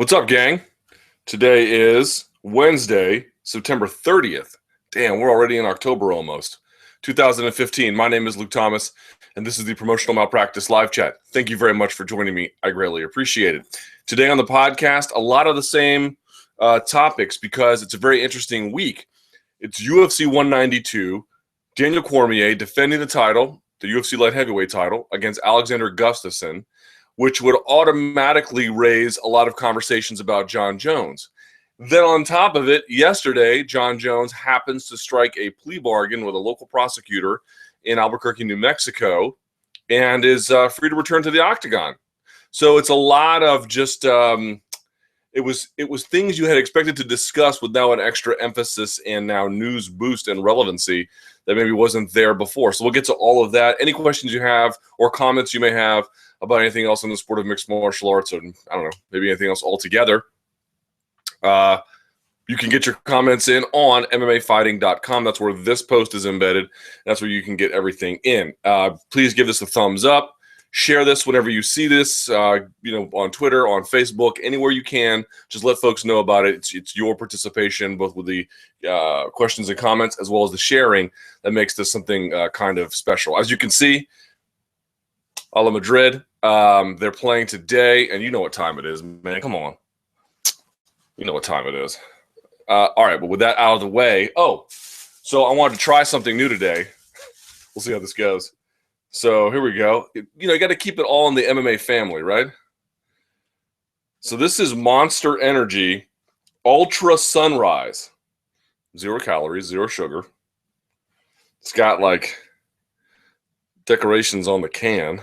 What's up, gang? Today is Wednesday, September 30th. Damn, we're already in October almost. 2015. My name is Luke Thomas, and this is the Promotional Malpractice Live Chat. Thank you very much for joining me. I greatly appreciate it. Today on the podcast, a lot of the same topics because it's a very interesting week. It's UFC 192, Daniel Cormier defending the title, the UFC light heavyweight title, against Alexander Gustafsson, which would automatically raise a lot of conversations about Jon Jones. Then on top of it, yesterday, Jon Jones happens to strike a plea bargain with a local prosecutor in Albuquerque, New Mexico, and is free to return to the octagon. So it's a lot of just it was things you had expected to discuss with now an extra emphasis and now news boost and relevancy that maybe wasn't there before. So we'll get to all of that. Any questions you have or comments you may have about anything else in the sport of mixed martial arts, or I don't know, maybe anything else altogether, you can get your comments in on MMAfighting.com. That's where this post is embedded. That's where you can get everything in. Please give this a thumbs up. Share this whenever you see this, on Twitter, on Facebook, anywhere you can. Just let folks know about it. It's your participation, both with the questions and comments as well as the sharing, that makes this something kind of special. As you can see, a la Madrid, they're playing today, and you know what time it is, man. Come on. You know what time it is. All right, but with that out of the way, so I wanted to try something new today. We'll see how this goes. So here we go. You got to keep it all in the MMA family, right? So this is Monster Energy Ultra Sunrise. 0 calories, 0 sugar. It's got like decorations on the can.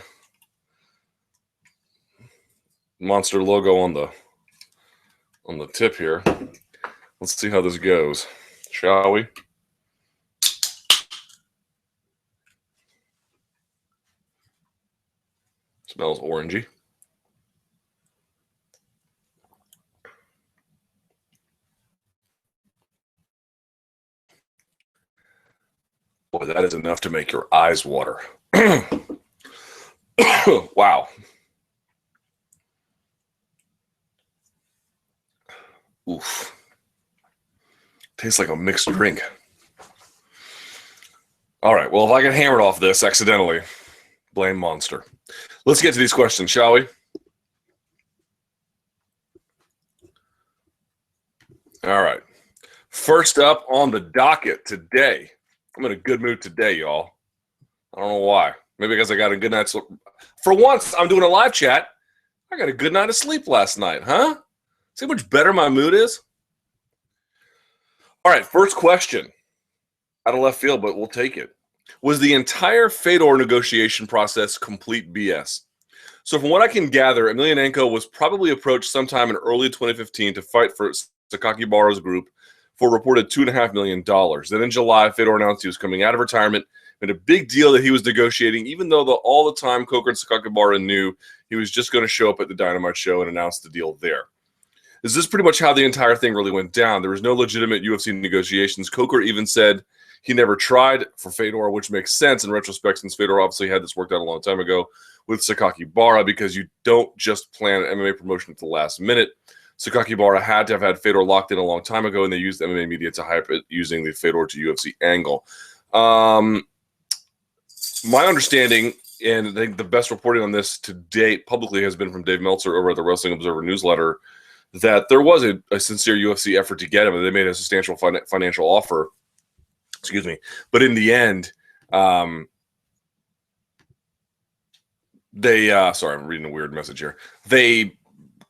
Monster logo on the tip here. Let's see how this goes, shall we? Smells orangey. Boy, that is enough to make your eyes water. Wow. Oof. Tastes like a mixed drink. All right, well, if I get hammered off this accidentally, blame Monster. Let's get to these questions, shall we? All right. First up on the docket today. I'm in a good mood today, y'all. I don't know why. Maybe because I got a good night's sleep. For once, I'm doing a live chat. I got a good night of sleep last night, huh? See how much better my mood is? All right, first question. Out of left field, but we'll take it. Was the entire Fedor negotiation process complete BS? So from what I can gather, Emelianenko was probably approached sometime in early 2015 to fight for Sakakibara's group for a reported $2.5 million. Then in July, Fedor announced he was coming out of retirement, made a big deal that he was negotiating, even though all the time Coker and Sakakibara knew he was just going to show up at the Dynamite show and announce the deal there. Is this pretty much how the entire thing really went down? There was no legitimate UFC negotiations. Coker even said he never tried for Fedor, which makes sense in retrospect, since Fedor obviously had this worked out a long time ago with Sakakibara, because you don't just plan an MMA promotion at the last minute. Sakakibara had to have had Fedor locked in a long time ago, and they used MMA media to hype it using the Fedor to UFC angle. My understanding, and I think the best reporting on this to date publicly has been from Dave Meltzer over at the Wrestling Observer newsletter, that there was a sincere UFC effort to get him, and they made a substantial financial offer. Excuse me. But in the end, sorry, I'm reading a weird message here. They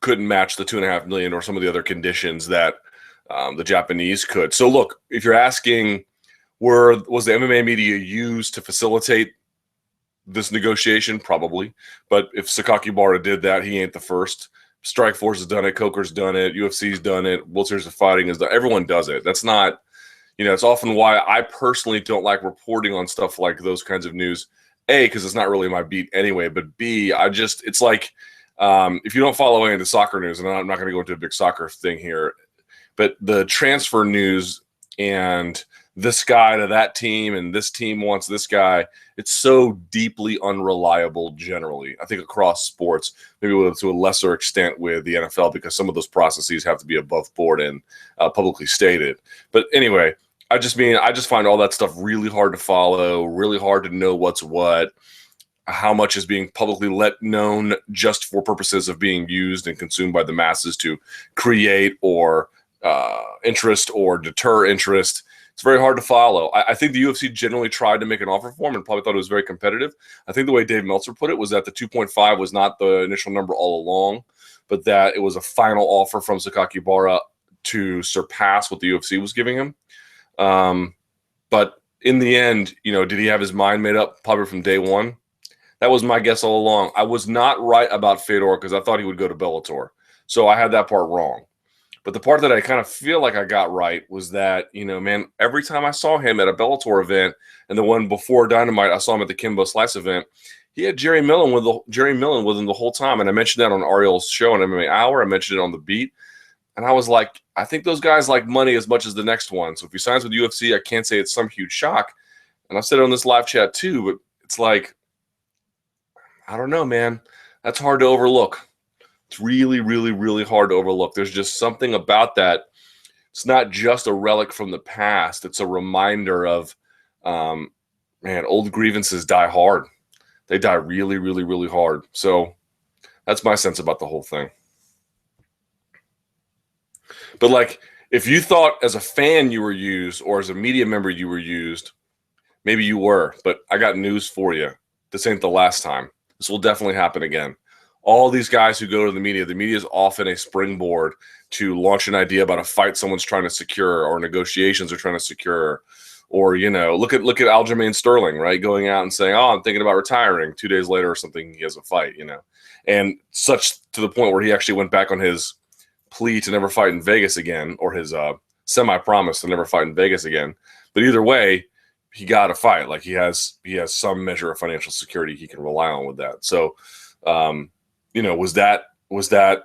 couldn't match the $2.5 million or some of the other conditions that the Japanese could. So look, if you're asking, was the MMA media used to facilitate this negotiation? Probably. But if Sakakibara did that, he ain't the first. Strikeforce has done it. Coker's done it. UFC's done it. World Series of Fighting has done it. Everyone does it. That's not, it's often why I personally don't like reporting on stuff like those kinds of news. A, because it's not really my beat anyway. But B, it's like, if you don't follow any of the soccer news, and I'm not going to go into a big soccer thing here, but the transfer news and this guy to that team and this team wants this guy. It's so deeply unreliable generally, I think, across sports, maybe to a lesser extent with the NFL because some of those processes have to be above board and publicly stated. But anyway, I just find all that stuff really hard to follow, really hard to know what's what, how much is being publicly let known just for purposes of being used and consumed by the masses to create or interest or deter interest. It's very hard to follow. I think the UFC generally tried to make an offer for him and probably thought it was very competitive. I think the way Dave Meltzer put it was that the 2.5 was not the initial number all along, but that it was a final offer from Sakakibara to surpass what the UFC was giving him. But in the end, did he have his mind made up probably from day one? That was my guess all along. I was not right about Fedor because I thought he would go to Bellator. So I had that part wrong. But the part that I kind of feel like I got right was that, man, every time I saw him at a Bellator event and the one before Dynamite, I saw him at the Kimbo Slice event, he had Jerry Millen with him the whole time. And I mentioned that on Ariel's show on MMA Hour. I mentioned it on The Beat. And I was like, I think those guys like money as much as the next one. So if he signs with UFC, I can't say it's some huge shock. And I said it on this live chat too, but it's like, I don't know, man. That's hard to overlook. It's really, really, really hard to overlook. There's just something about that. It's not just a relic from the past. It's a reminder of, old grievances die hard. They die really, really, really hard. So that's my sense about the whole thing. But like, if you thought as a fan you were used or as a media member you were used, maybe you were. But I got news for you. This ain't the last time. This will definitely happen again. All these guys who go to the media is often a springboard to launch an idea about a fight someone's trying to secure or negotiations they're trying to secure. Or, look at Aljamain Sterling, right? Going out and saying, I'm thinking about retiring. 2 days later or something, he has a fight, And such to the point where he actually went back on his plea to never fight in Vegas again, or his semi-promise to never fight in Vegas again. But either way, he got a fight. Like he has some measure of financial security he can rely on with that. So, was that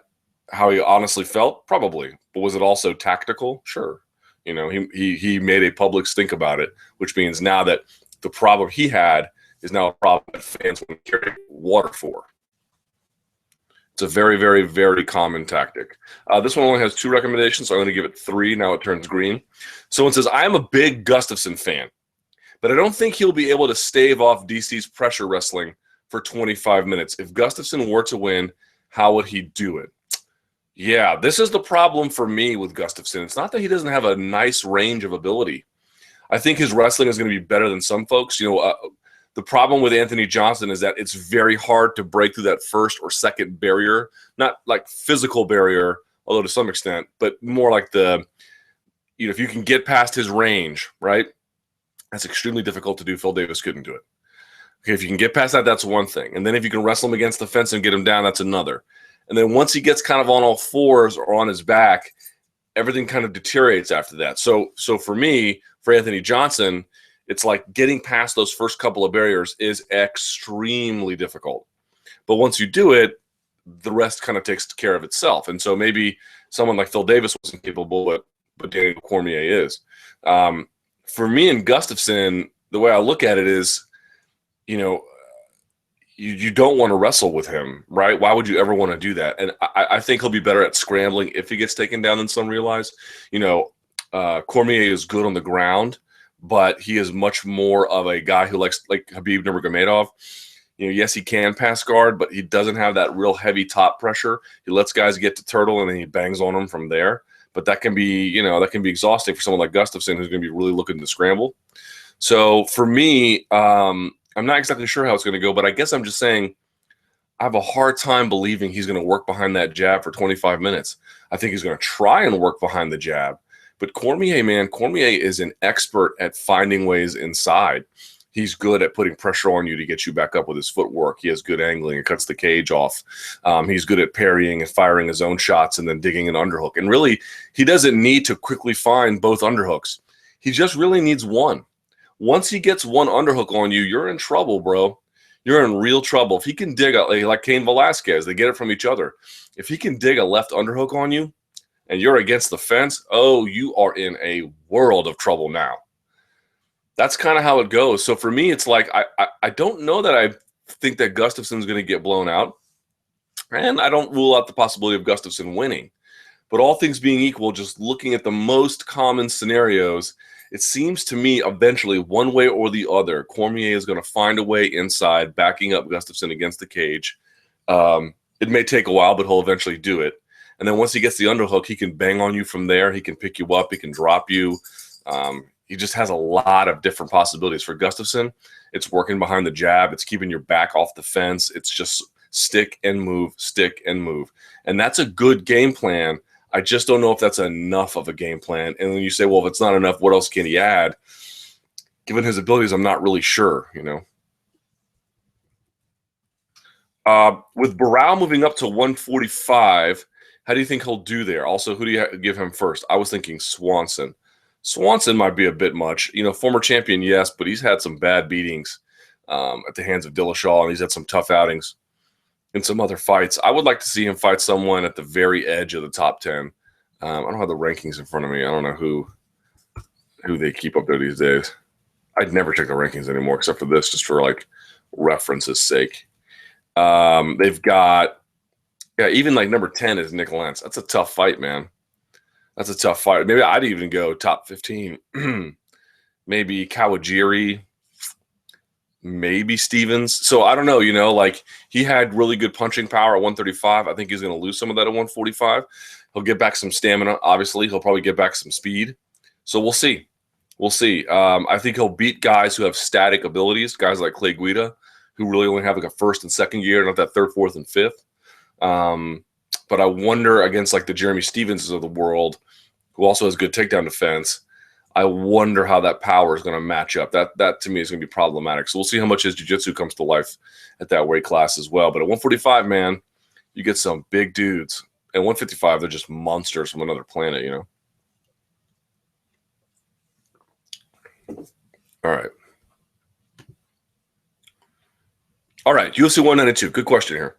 how he honestly felt? Probably. But was it also tactical? Sure. He made a public stink about it, which means now that the problem he had is now a problem that fans want to carry water for. It's a very, very, very common tactic. This one only has 2 recommendations, so I'm going to give it 3. Now it turns green. Someone says, I am a big Gustafsson fan, but I don't think he'll be able to stave off DC's pressure wrestling for 25 minutes. If Gustafsson were to win, how would he do it? Yeah, this is the problem for me with Gustafsson. It's not that he doesn't have a nice range of ability. I think his wrestling is going to be better than some folks. The problem with Anthony Johnson is that it's very hard to break through that first or second barrier, not like physical barrier, although to some extent, but more like if you can get past his range, right? That's extremely difficult to do. Phil Davis couldn't do it. Okay, if you can get past that, that's one thing. And then if you can wrestle him against the fence and get him down, that's another. And then once he gets kind of on all fours or on his back, everything kind of deteriorates after that. So for me, for Anthony Johnson, it's like getting past those first couple of barriers is extremely difficult. But once you do it, the rest kind of takes care of itself. And so maybe someone like Phil Davis wasn't capable, but Daniel Cormier is. For me and Gustafsson, the way I look at it is, you don't want to wrestle with him, right? Why would you ever want to do that? And I think he'll be better at scrambling if he gets taken down than some realize. Cormier is good on the ground, but he is much more of a guy who likes, like Khabib Nurmagomedov. Yes, he can pass guard, but he doesn't have that real heavy top pressure. He lets guys get to turtle and then he bangs on them from there. But that can be, exhausting for someone like Gustafsson who's going to be really looking to scramble. So for me, I'm not exactly sure how it's going to go, but I guess I'm just saying I have a hard time believing he's going to work behind that jab for 25 minutes. I think he's going to try and work behind the jab. But Cormier is an expert at finding ways inside. He's good at putting pressure on you to get you back up with his footwork. He has good angling and cuts the cage off. He's good at parrying and firing his own shots and then digging an underhook. And really, he doesn't need to quickly find both underhooks. He just really needs one. Once he gets one underhook on you, you're in trouble, bro. You're in real trouble. If he can dig like Cain Velasquez, they get it from each other. If he can dig a left underhook on you and you're against the fence, you are in a world of trouble now. that's kind of how it goes. So for me, it's like I don't know that I think that Gustafsson's going to get blown out, and I don't rule out the possibility of Gustafsson winning. But all things being equal, just looking at the most common scenarios, it seems to me eventually, one way or the other, Cormier is going to find a way inside, backing up Gustafsson against the cage. It may take a while, but he'll eventually do it. And then once he gets the underhook, he can bang on you from there. He can pick you up. He can drop you. He just has a lot of different possibilities. For Gustafsson, it's working behind the jab. It's keeping your back off the fence. It's just stick and move, stick and move. And that's a good game plan. I just don't know if that's enough of a game plan. And when you say, well, if it's not enough, what else can he add? Given his abilities, I'm not really sure, you know. With Barao moving up to 145, how do you think he'll do there? Also, who do you give him first? I was thinking Swanson. Swanson might be a bit much. You know, former champion, yes, but he's had some bad beatings at the hands of Dillashaw, and he's had some tough outings in some other fights. I would like to see him fight someone at the very edge of the top 10. I don't have the rankings in front of me. I don't know who they keep up there these days. I'd never check the rankings anymore except for this, just for like reference's sake. They've got, even like number 10 is Nick Lentz. That's a tough fight, man. That's a tough fight. Maybe I'd even go top 15. Maybe Kawajiri, maybe Stevens. So I don't know, you know, like he had really good punching power at 135. I think he's going to lose some of that at 145. He'll get back some stamina, obviously. He'll probably get back some speed. So we'll see. We'll see. I think he'll beat guys who have static abilities, guys like Clay Guida, who really only have like a first and second gear, not that third, fourth, and fifth. But I wonder against like the Jeremy Stevenses of the world, who also has good takedown defense, I wonder how that power is going to match up. That to me is going to be problematic. So we'll see how much his jiu-jitsu comes to life at that weight class as well. But at 145, man, you get some big dudes. At 155, they're just monsters from another planet, you know? All right. All right, UFC 192. Good question here.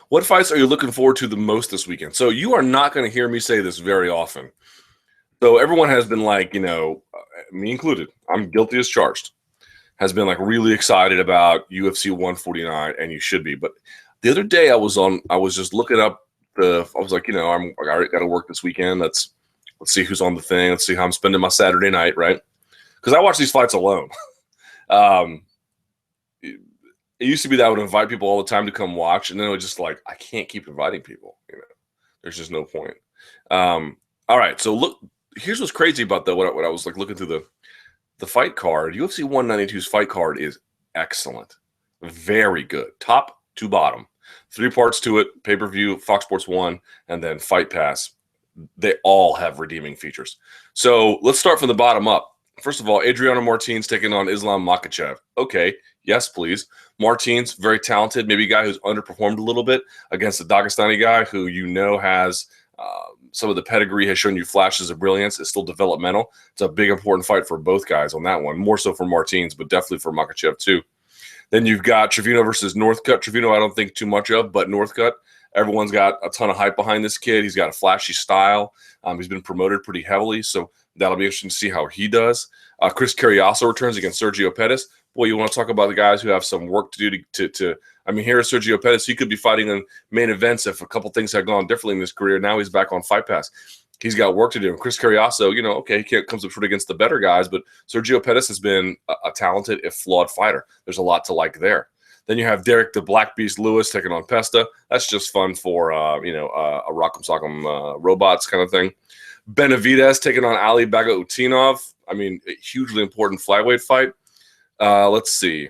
What fights are you looking forward to the most this weekend? So you are not going to hear me say this very often. So everyone has been like, you know, me included, I'm guilty as charged, has been like really excited about UFC 149, and you should be. But the other day I was just looking up I was like, you know, I got to work this weekend. Let's see who's on the thing. Let's see how I'm spending my Saturday night, right? Because I watch these fights alone. It used to be that I would invite people all the time to come watch, and then it was just like, I can't keep inviting people. You know, there's just no point. All right, so look, here's what's crazy about what I was like looking through the fight card. UFC 192's fight card is excellent, very good, top to bottom, 3 parts to it: pay-per-view, Fox Sports 1, and then Fight Pass. They all have redeeming features. So let's start from the bottom up. First of all, Adriano Martins taking on Islam Makhachev. Okay, yes, please. Martins, very talented, maybe a guy who's underperformed a little bit against the Dagestani guy who you know has some of the pedigree, has shown you flashes of brilliance. It's still developmental. It's a big, important fight for both guys on that one, more so for Martins, but definitely for Makhachev too. Then you've got Trevino versus Northcutt. Trevino I don't think too much of, but Northcutt, everyone's got a ton of hype behind this kid. He's got a flashy style. He's been promoted pretty heavily, so that'll be interesting to see how he does. Chris Carriasso returns against Sergio Pettis. Boy, you want to talk about the guys who have some work to do to I mean, here's Sergio Pettis. He could be fighting in main events if a couple things had gone differently in his career. Now he's back on Fight Pass. He's got work to do. And Chris Carriasso, you know, okay, he comes up short against the better guys, but Sergio Pettis has been a talented, if flawed, fighter. There's a lot to like there. Then you have Derek the Black Beast Lewis taking on Pesta. That's just fun for, a Rock'em Sock'em Robots kind of thing. Benavidez taking on Ali Bagautinov. I mean, a hugely important flyweight fight. Let's see.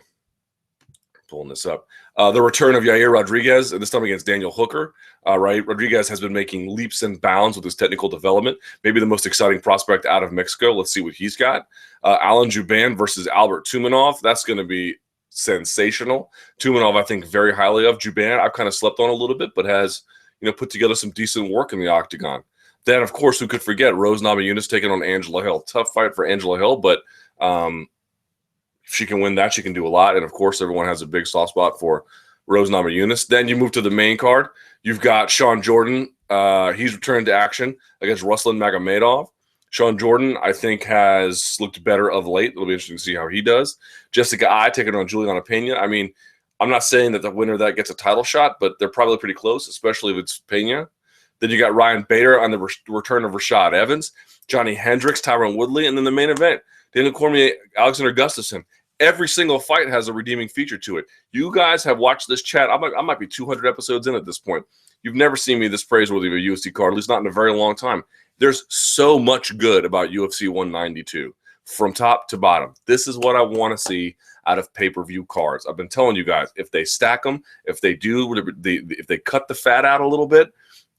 Pulling this up. The return of Yair Rodriguez, and this time against Daniel Hooker. Right, Rodriguez has been making leaps and bounds with his technical development. Maybe the most exciting prospect out of Mexico. Let's see what he's got. Alan Juban versus Albert Tumanov. That's going to be sensational. Tumanov, I think very highly of. Juban, I've kind of slept on a little bit, but has, you know, put together some decent work in the octagon. Then, of course, who could forget Rose Namajunas taking on Angela Hill. Tough fight for Angela Hill, but if she can win that, she can do a lot. And, of course, everyone has a big soft spot for Rose Namajunas. Then you move to the main card. You've got Sean Jordan. He's returned to action against Ruslan Magomedov. Sean Jordan, I think, has looked better of late. It'll be interesting to see how he does. Jessica I taking on Juliana Pena. I mean, I'm not saying that the winner of that gets a title shot, but they're probably pretty close, especially if it's Pena. Then you got Ryan Bader on the return of Rashad Evans, Johnny Hendricks, Tyron Woodley, and then the main event, Daniel Cormier, Alexander Gustafsson. Every single fight has a redeeming feature to it. You guys have watched this chat. I might be 200 episodes in at this point. You've never seen me this praiseworthy of a UFC card, at least not in a very long time. There's so much good about UFC 192 from top to bottom. This is what I want to see out of pay-per-view cards. I've been telling you guys, if they stack them, if they cut the fat out a little bit,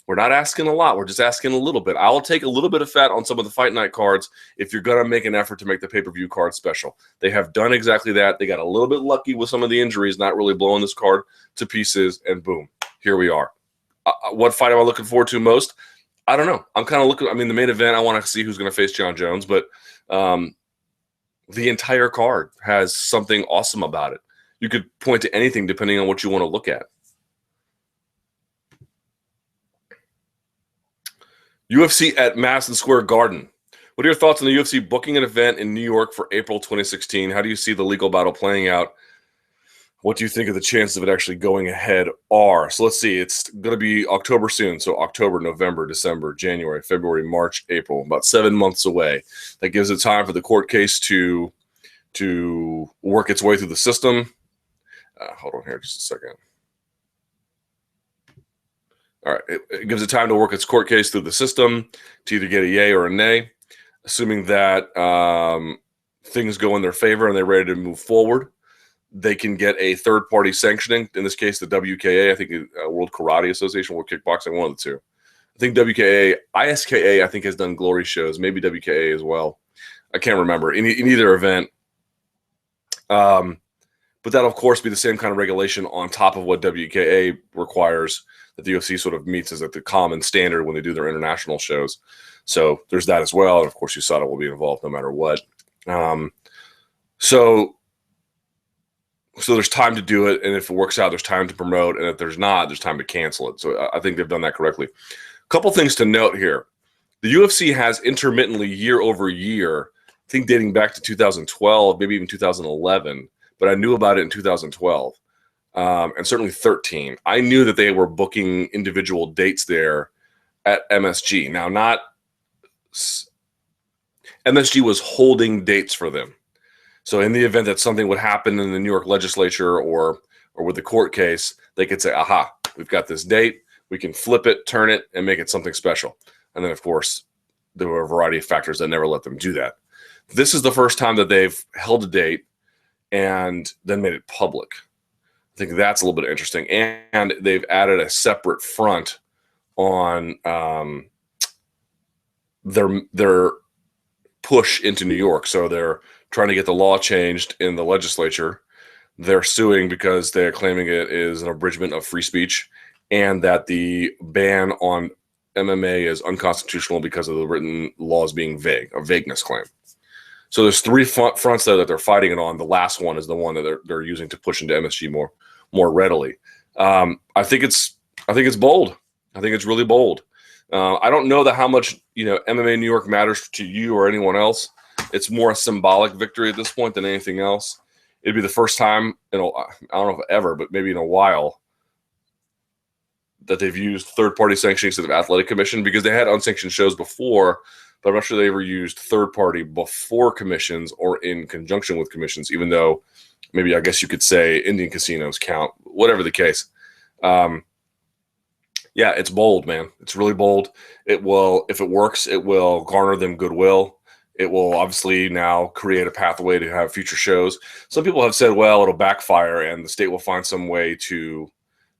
we're not asking a lot. We're just asking a little bit. I'll take a little bit of fat on some of the fight night cards if you're going to make an effort to make the pay-per-view card special. They have done exactly that. They got a little bit lucky with some of the injuries, not really blowing this card to pieces, and boom, here we are. What fight am I looking forward to most? I don't know. I'm kind of looking – I mean, the main event, I want to see who's going to face Jon Jones, but the entire card has something awesome about it. You could point to anything depending on what you want to look at. UFC at Madison Square Garden. What are your thoughts on the UFC booking an event in New York for April 2016? How do you see the legal battle playing out? What do you think of the chances of it actually going ahead are? So let's see. It's going to be October soon. So October, November, December, January, February, March, April. About 7 months away. That gives it time for the court case to work its way through the system. Hold on here just a second. All right. It gives it time to work its court case through the system to either get a yay or a nay, assuming that things go in their favor and they're ready to move forward. They can get a third-party sanctioning. In this case, the WKA, I think World Karate Association, World Kickboxing, one of the two. I think WKA, ISKA, I think has done glory shows, maybe WKA as well. I can't remember. In either event. But that'll, of course, be the same kind of regulation on top of what WKA requires that the UFC sort of meets as like the common standard when they do their international shows. So there's that as well. And, of course, USADA will be involved no matter what. So there's time to do it, and if it works out, there's time to promote, and if there's not, there's time to cancel it. So I think they've done that correctly. A couple things to note here. The UFC has intermittently, year over year, I think dating back to 2012, maybe even 2011, but I knew about it in 2012, and certainly 13. I knew that they were booking individual dates there at MSG. Now, not MSG was holding dates for them. So in the event that something would happen in the New York legislature or with the court case, they could say, aha, we've got this date. We can flip it, turn it, and make it something special. And then, of course, there were a variety of factors that never let them do that. This is the first time that they've held a date and then made it public. I think that's a little bit interesting. And they've added a separate front on their push into New York. So they're trying to get the law changed in the legislature. They're suing because they're claiming it is an abridgment of free speech and that the ban on MMA is unconstitutional because of the written laws being vague, a vagueness claim. So there's three fronts there that they're fighting it on. The last one is the one that they're using to push into MSG more readily. I think it's bold. I think it's really bold. I don't know that how much MMA New York matters to you or anyone else. It's more a symbolic victory at this point than anything else. It'd be the first time I don't know if ever, but maybe in a while, that they've used third-party sanctioning instead of athletic commission, because they had unsanctioned shows before, but I'm not sure they ever used third-party before commissions or in conjunction with commissions, even though maybe I guess you could say Indian casinos count, whatever the case. Yeah, it's bold, man. It's really bold. It will, if it works, it will garner them goodwill. It will obviously now create a pathway to have future shows. Some people have said, well, it'll backfire and the state will find some way to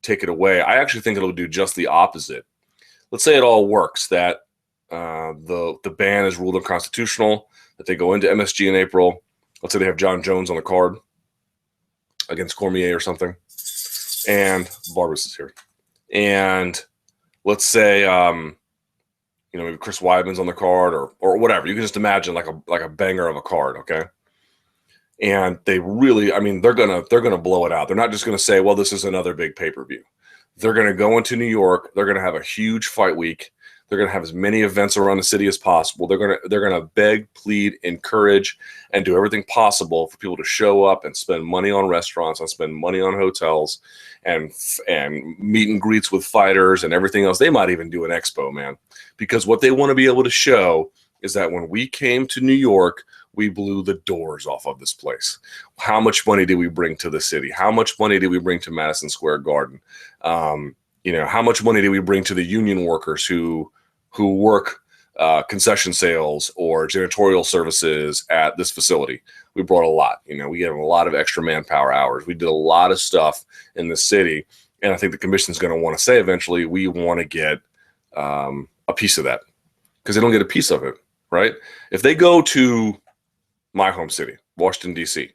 take it away. I actually think it'll do just the opposite. Let's say it all works, that the ban is ruled unconstitutional, that they go into MSG in April. Let's say they have Jon Jones on the card against Cormier or something. And Barbas is here. And let's say maybe Chris Weidman's on the card or whatever. You can just imagine like a banger of a card, okay? And they really, they're gonna blow it out. They're not just gonna say, well, this is another big pay-per-view. They're gonna go into New York. They're gonna have a huge fight week. They're going to have as many events around the city as possible. They're going to beg, plead, encourage, and do everything possible for people to show up and spend money on restaurants, and spend money on hotels, and meet and greets with fighters and everything else. They might even do an expo, man, because what they want to be able to show is that when we came to New York, we blew the doors off of this place. How much money did we bring to the city? How much money did we bring to Madison Square Garden? How much money did we bring to the union workers who work concession sales or janitorial services at this facility? We brought a lot. We gave them a lot of extra manpower hours. We did a lot of stuff in the city, and I think the commission's going to want to say eventually we want to get a piece of that, because they don't get a piece of it, right? If they go to my home city, Washington, D.C.,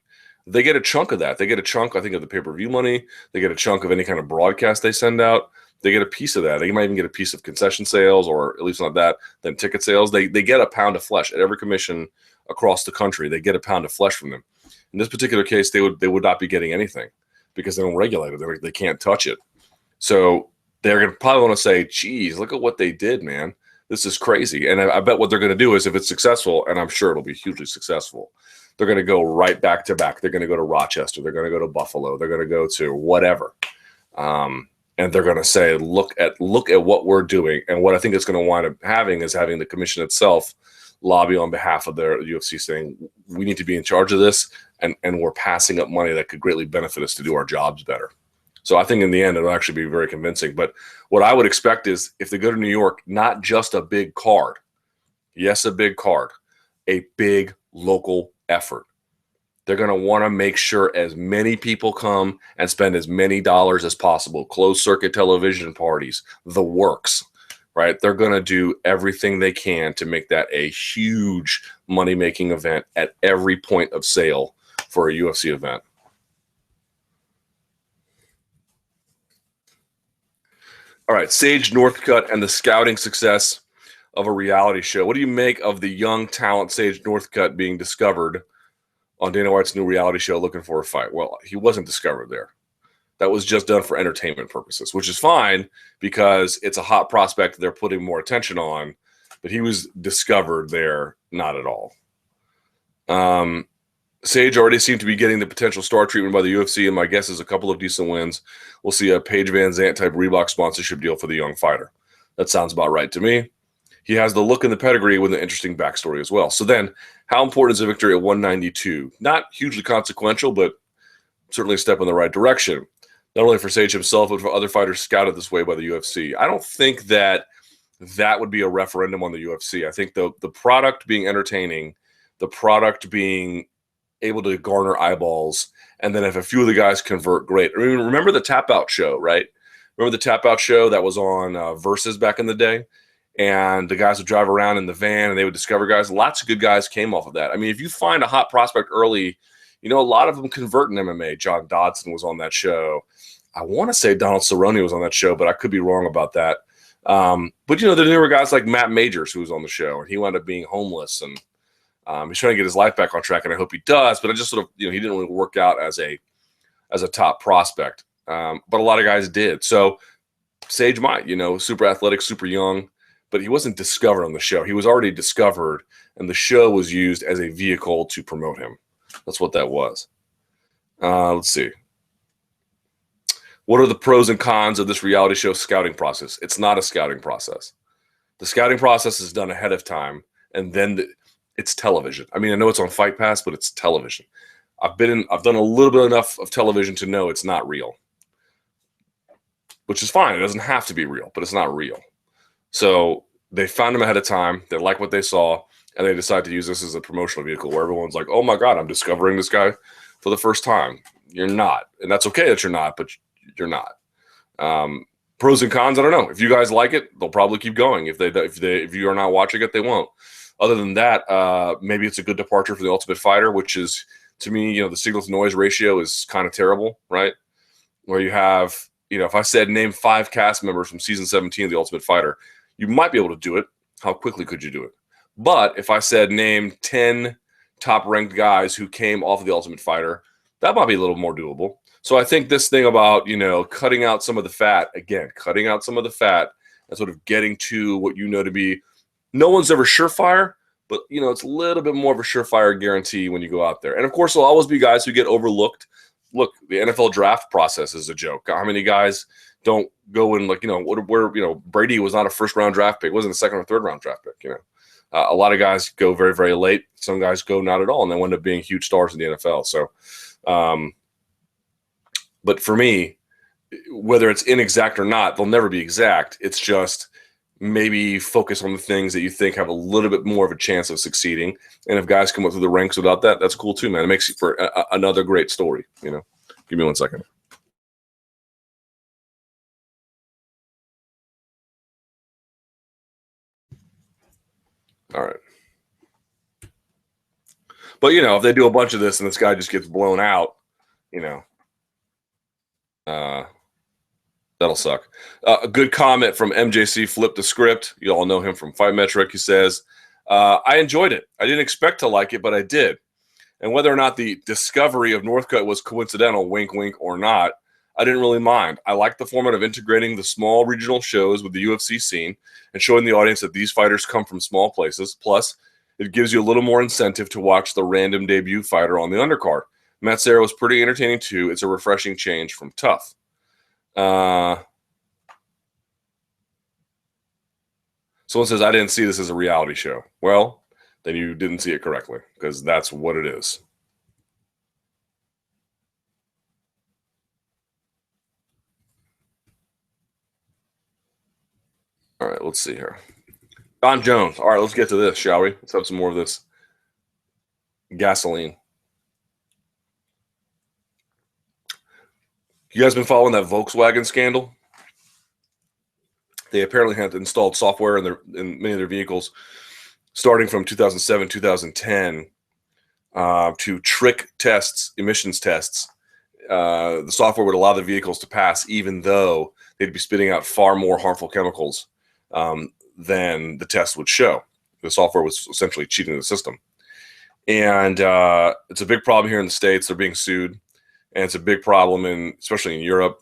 they get a chunk of that. They get a chunk, I think, of the pay-per-view money. They get a chunk of any kind of broadcast they send out. They get a piece of that. They might even get a piece of concession sales, or at least not that, then ticket sales. They get a pound of flesh at every commission across the country. They get a pound of flesh from them. In this particular case, they would not be getting anything because they don't regulate it. They can't touch it. So they're going to probably want to say, geez, look at what they did, man. This is crazy. And I bet what they're going to do is, if it's successful, and I'm sure it'll be hugely successful, they're going to go right back to back. They're going to go to Rochester. They're going to go to Buffalo. They're going to go to whatever. And they're going to say, look at what we're doing. And what I think it's going to wind up having is having the commission itself lobby on behalf of their UFC, saying, we need to be in charge of this, and we're passing up money that could greatly benefit us to do our jobs better. So I think in the end, it'll actually be very convincing. But what I would expect is, if they go to New York, not just a big card. Yes, a big card. A big local effort. They're going to want to make sure as many people come and spend as many dollars as possible. Closed circuit television parties, the works, right? They're going to do everything they can to make that a huge money-making event at every point of sale for a UFC event. All right, Sage Northcutt and the scouting success of a reality show. What do you make of the young talent Sage Northcutt being discovered on Dana White's new reality show, Looking for a Fight? Well, he wasn't discovered there. That was just done for entertainment purposes, which is fine because it's a hot prospect they're putting more attention on, but he was discovered there not at all. Sage already seemed to be getting the potential star treatment by the UFC, and my guess is a couple of decent wins. We'll see a Paige Van Zandt type Reebok sponsorship deal for the young fighter. That sounds about right to me. He has the look and the pedigree with an interesting backstory as well. So then, how important is a victory at 192? Not hugely consequential, but certainly a step in the right direction. Not only for Sage himself, but for other fighters scouted this way by the UFC. I don't think that would be a referendum on the UFC. I think the product being entertaining, the product being able to garner eyeballs, and then if a few of the guys convert, great. I mean, remember the Tap Out show, right? Remember the Tap Out show that was on Versus back in the day? And the guys would drive around in the van and they would discover guys. Lots of good guys came off of that. I mean, if you find a hot prospect early, a lot of them convert in MMA. John Dodson was on that show. I want to say Donald Cerrone was on that show, but I could be wrong about that. But there were guys like Matt Majors who was on the show, and he wound up being homeless, and he's trying to get his life back on track, and I hope he does. But I just sort of, he didn't really work out as a top prospect. But a lot of guys did. So Sage might, super athletic, super young, but he wasn't discovered on the show. He was already discovered, and the show was used as a vehicle to promote him. That's what that was. Let's see. What are the pros and cons of this reality show scouting process? It's not a scouting process. The scouting process is done ahead of time, and then it's television. I mean, I know it's on Fight Pass, but it's television. I've done a little bit enough of television to know it's not real, which is fine. It doesn't have to be real, but it's not real. So they found him ahead of time. They like what they saw, and they decide to use this as a promotional vehicle where everyone's like, oh my God, I'm discovering this guy for the first time. You're not. And that's okay that you're not, but you're not. Pros and cons, I don't know. If you guys like it, they'll probably keep going. If you are not watching it, they won't. Other than that, maybe it's a good departure for The Ultimate Fighter, which is, to me, the signal to noise ratio is kind of terrible, right? Where you have, if I said name 5 cast members from season 17 of The Ultimate Fighter, you might be able to do it. How quickly could you do it? But if I said name 10 top-ranked guys who came off of The Ultimate Fighter, that might be a little more doable. So I think this thing about, cutting out some of the fat and sort of getting to what you know to be, no one's ever surefire, but it's a little bit more of a surefire guarantee when you go out there. And of course, there'll always be guys who get overlooked. Look, the NFL draft process is a joke. How many guys don't go in, where Brady was not a first round draft pick, wasn't a second or third round draft pick. A lot of guys go very, very late. Some guys go not at all, and they wind up being huge stars in the NFL. So, but for me, whether it's inexact or not, they'll never be exact. It's just maybe focus on the things that you think have a little bit more of a chance of succeeding. And if guys come up through the ranks without that, that's cool too, man. It makes it for another great story. Give me 1 second. All right. But, if they do a bunch of this and this guy just gets blown out, that'll suck. A good comment from MJC Flip the Script. You all know him from Fight Metric. He says, I enjoyed it. I didn't expect to like it, but I did. And whether or not the discovery of Northcutt was coincidental, wink, wink, or not, I didn't really mind. I like the format of integrating the small regional shows with the UFC scene and showing the audience that these fighters come from small places. Plus, it gives you a little more incentive to watch the random debut fighter on the undercard. Matt Serra was pretty entertaining too. It's a refreshing change from tough. Someone says, I didn't see this as a reality show. Well, then you didn't see it correctly, because that's what it is. All right, let's see here. Jon Jones. All right, let's get to this, shall we? Let's have some more of this gasoline. You guys been following that Volkswagen scandal? They apparently had installed software in many of their vehicles starting from 2007, 2010 to trick emissions tests. The software would allow the vehicles to pass even though they'd be spitting out far more harmful chemicals than the test would show. The software was essentially cheating the system. And it's a big problem here in the States. They're being sued. And it's a big problem, especially in Europe.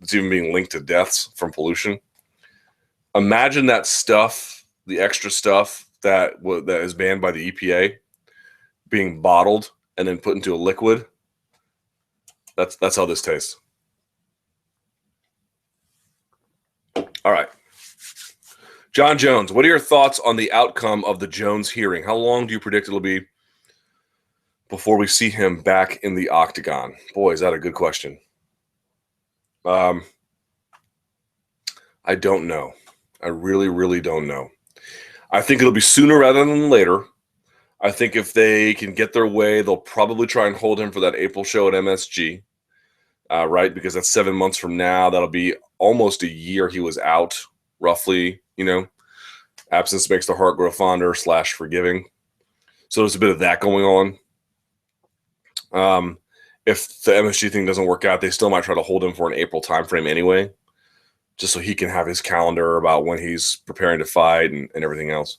It's even being linked to deaths from pollution. Imagine that stuff, the extra stuff that is banned by the EPA, being bottled and then put into a liquid. That's how this tastes. All right. Jon Jones, what are your thoughts on the outcome of the Jones hearing? How long do you predict it'll be before we see him back in the octagon? Boy, is that a good question. I don't know. I really, really don't know. I think it'll be sooner rather than later. I think if they can get their way, they'll probably try and hold him for that April show at MSG, right? Because that's 7 months from now. That'll be almost a year he was out, roughly, Absence makes the heart grow fonder / forgiving. So there's a bit of that going on. If the MSG thing doesn't work out, they still might try to hold him for an April timeframe anyway, just so he can have his calendar about when he's preparing to fight and everything else.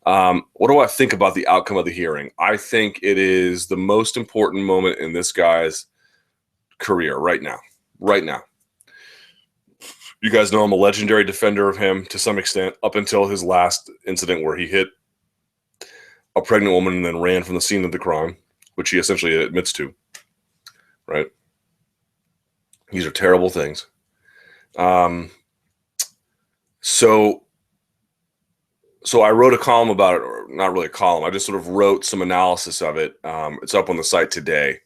What do I think about the outcome of the hearing? I think it is the most important moment in this guy's career right now. Right now. You guys know I'm a legendary defender of him to some extent, up until his last incident where he hit a pregnant woman and then ran from the scene of the crime, which he essentially admits to. Right? These are terrible things. So I wrote a column about it, or not really a column. I just sort of wrote some analysis of it. It's up on the site today.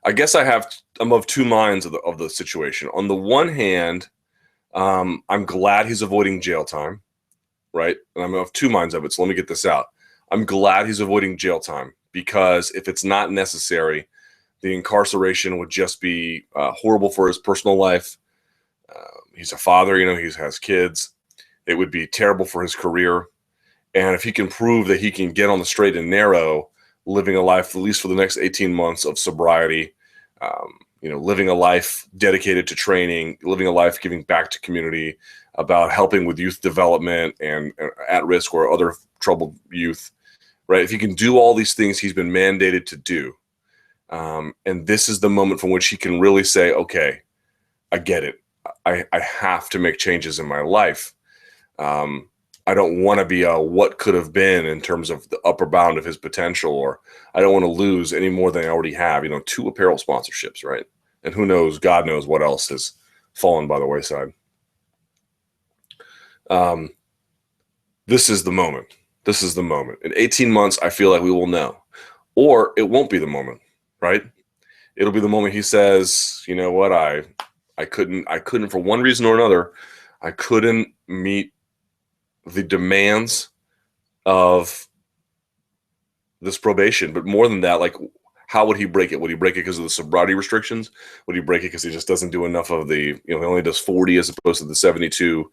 I guess I'm of two minds of the situation. On the one hand, I'm glad he's avoiding jail time, right? And I'm of two minds of it. So let me get this out. I'm glad he's avoiding jail time, because if it's not necessary, the incarceration would just be horrible for his personal life. He's a father, he has kids. It would be terrible for his career. And if he can prove that he can get on the straight and narrow, living a life, at least for the next 18 months of sobriety, living a life dedicated to training, living a life giving back to community, about helping with youth development and at risk or other troubled youth, right? If he can do all these things he's been mandated to do, and this is the moment from which he can really say, okay, I get it. I have to make changes in my life. I don't want to be a what could have been in terms of the upper bound of his potential, or I don't want to lose any more than I already have. 2 apparel sponsorships, right? And who knows, God knows what else has fallen by the wayside. This is the moment. This is the moment. In 18 months, I feel like we will know. Or it won't be the moment, right? It'll be the moment he says, you know what, I couldn't for one reason or another, I couldn't meet the demands of this probation. But more than that, like, how would he break it? Would he break it because of the sobriety restrictions? Would he break it because he just doesn't do enough of the, he only does 40 as opposed to the 72,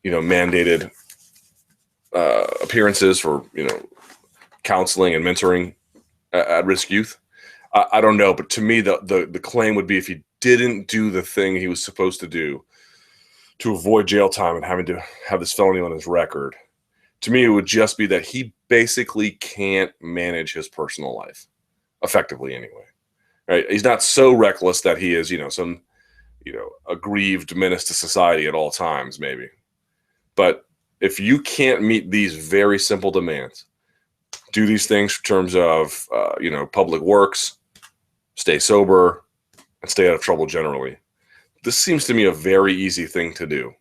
mandated appearances for, counseling and mentoring at-risk youth? I don't know, but to me, the claim would be if he didn't do the thing he was supposed to do to avoid jail time and having to have this felony on his record, to me, it would just be that he basically can't manage his personal life effectively anyway. Right? He's not so reckless that he is, some, aggrieved menace to society at all times, maybe. But if you can't meet these very simple demands, do these things in terms of, public works, stay sober, and stay out of trouble generally. This seems to me a very easy thing to do,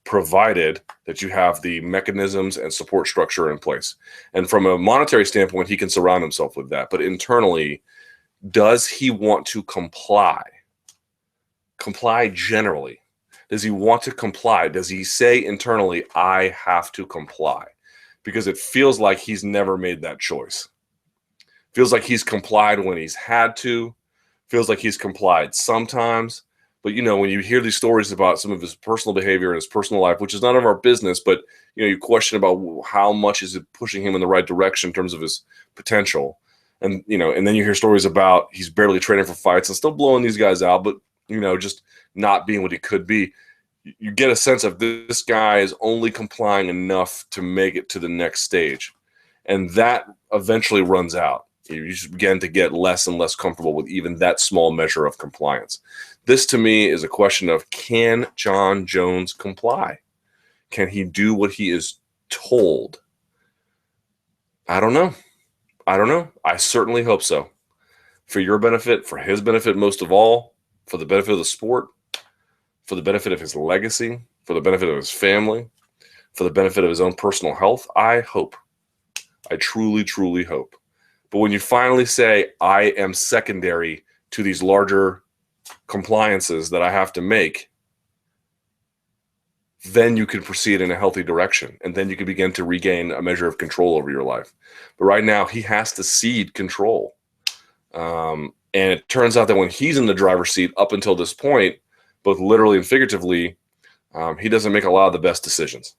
provided that you have the mechanisms and support structure in place. And from a monetary standpoint, he can surround himself with that. But internally, does he want to comply? Comply generally. Does he want to comply? Does he say internally, I have to comply? Because it feels like he's never made that choice. Feels like he's complied when he's had to. Feels like he's complied sometimes. But, when you hear these stories about some of his personal behavior and his personal life, which is none of our business, but, you question about how much is it pushing him in the right direction in terms of his potential. And, and then you hear stories about he's barely training for fights and still blowing these guys out, but, just not being what he could be. You get a sense of this guy is only complying enough to make it to the next stage. And that eventually runs out. You just begin to get less and less comfortable with even that small measure of compliance. This, to me, is a question of, can Jon Jones comply? Can he do what he is told? I don't know. I certainly hope so. For your benefit, for his benefit most of all, for the benefit of the sport, for the benefit of his legacy, for the benefit of his family, for the benefit of his own personal health, I hope. I truly, truly hope. But when you finally say, I am secondary to these larger compliances that I have to make, then you can proceed in a healthy direction. And then you can begin to regain a measure of control over your life. But right now, he has to cede control. And it turns out that when he's in the driver's seat up until this point, both literally and figuratively, he doesn't make a lot of the best decisions.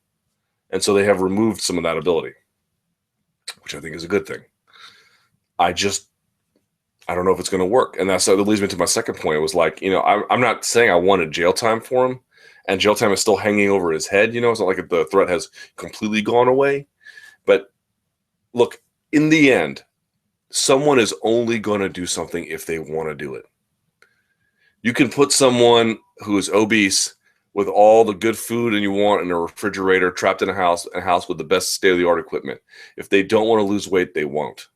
And so they have removed some of that ability, which I think is a good thing. I don't know if it's going to work. And that leads me to my second point. It was like, I'm not saying I wanted jail time for him, and jail time is still hanging over his head. It's not like the threat has completely gone away. But look, in the end, someone is only going to do something if they want to do it. You can put someone who is obese with all the good food and you want in a refrigerator, trapped in a house with the best state-of-the-art equipment. If they don't want to lose weight, they won't.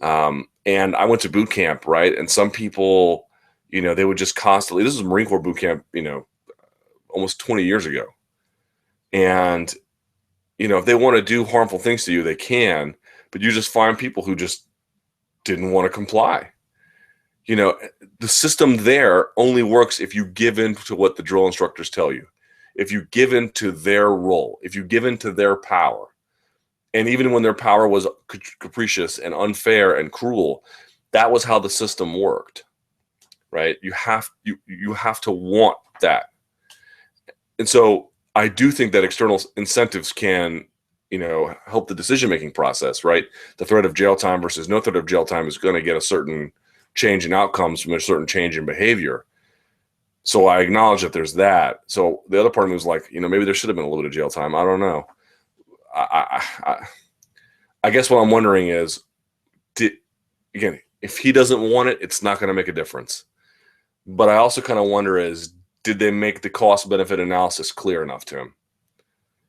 And I went to boot camp, right? And some people, they would just constantly, this was Marine Corps boot camp, almost 20 years ago. And, if they want to do harmful things to you, they can, but you just find people who just didn't want to comply. The system there only works if you give in to what the drill instructors tell you, if you give in to their role, if you give in to their power. And even when their power was capricious and unfair and cruel, that was how the system worked, right? You have to want that. And so I do think that external incentives can, help the decision-making process, right? The threat of jail time versus no threat of jail time is going to get a certain change in outcomes from a certain change in behavior. So I acknowledge that there's that. So the other part of me was like, maybe there should have been a little bit of jail time. I don't know. I guess what I'm wondering is, if he doesn't want it, it's not going to make a difference. But I also kind of wonder is, did they make the cost-benefit analysis clear enough to him?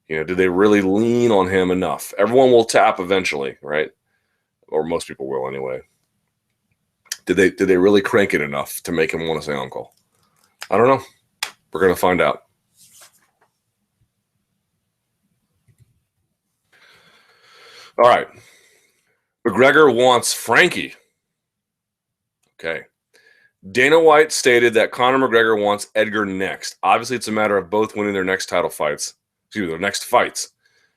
Did they really lean on him enough? Everyone will tap eventually, right? Or most people will anyway. Did they really crank it enough to make him want to say uncle? I don't know. We're going to find out. All right. McGregor wants Frankie. Okay. Dana White stated that Conor McGregor wants Edgar next. Obviously, it's a matter of both winning their next fights.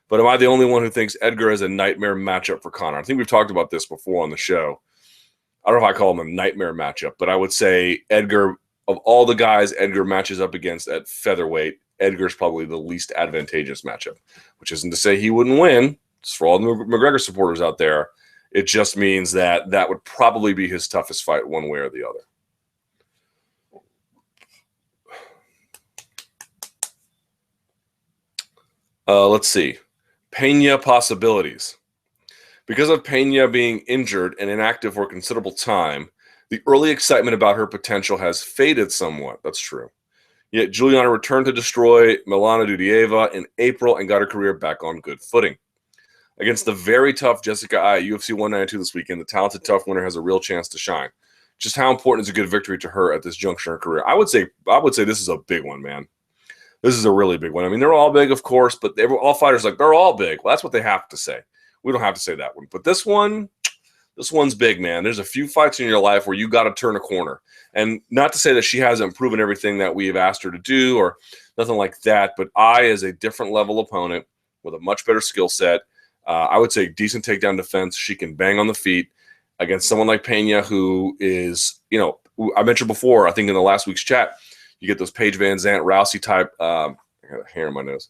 But am I the only one who thinks Edgar is a nightmare matchup for Conor? I think we've talked about this before on the show. I don't know if I call him a nightmare matchup, but I would say Edgar, of all the guys Edgar matches up against at featherweight, Edgar's probably the least advantageous matchup, which isn't to say he wouldn't win. Just for all the McGregor supporters out there, it just means that would probably be his toughest fight one way or the other. Let's see. Pena possibilities. Because of Pena being injured and inactive for a considerable time, the early excitement about her potential has faded somewhat. That's true. Yet Juliana returned to destroy Milana Dudieva in April and got her career back on good footing. Against the very tough Jessica Eye at UFC 192 this weekend, the talented tough winner has a real chance to shine. Just how important is a good victory to her at this juncture in her career? I would say this is a big one, man. This is a really big one. I mean, they're all big, of course, but all fighters they're all big. Well, that's what they have to say. We don't have to say that one. But this one's big, man. There's a few fights in your life where you got to turn a corner. And not to say that she hasn't proven everything that we have asked her to do or nothing like that, but Eye is a different level opponent with a much better skill set. I would say decent takedown defense. She can bang on the feet against someone like Pena, who is, I mentioned before, I think in the last week's chat, you get those Paige Van Zandt Rousey type, I got a hair in my nose,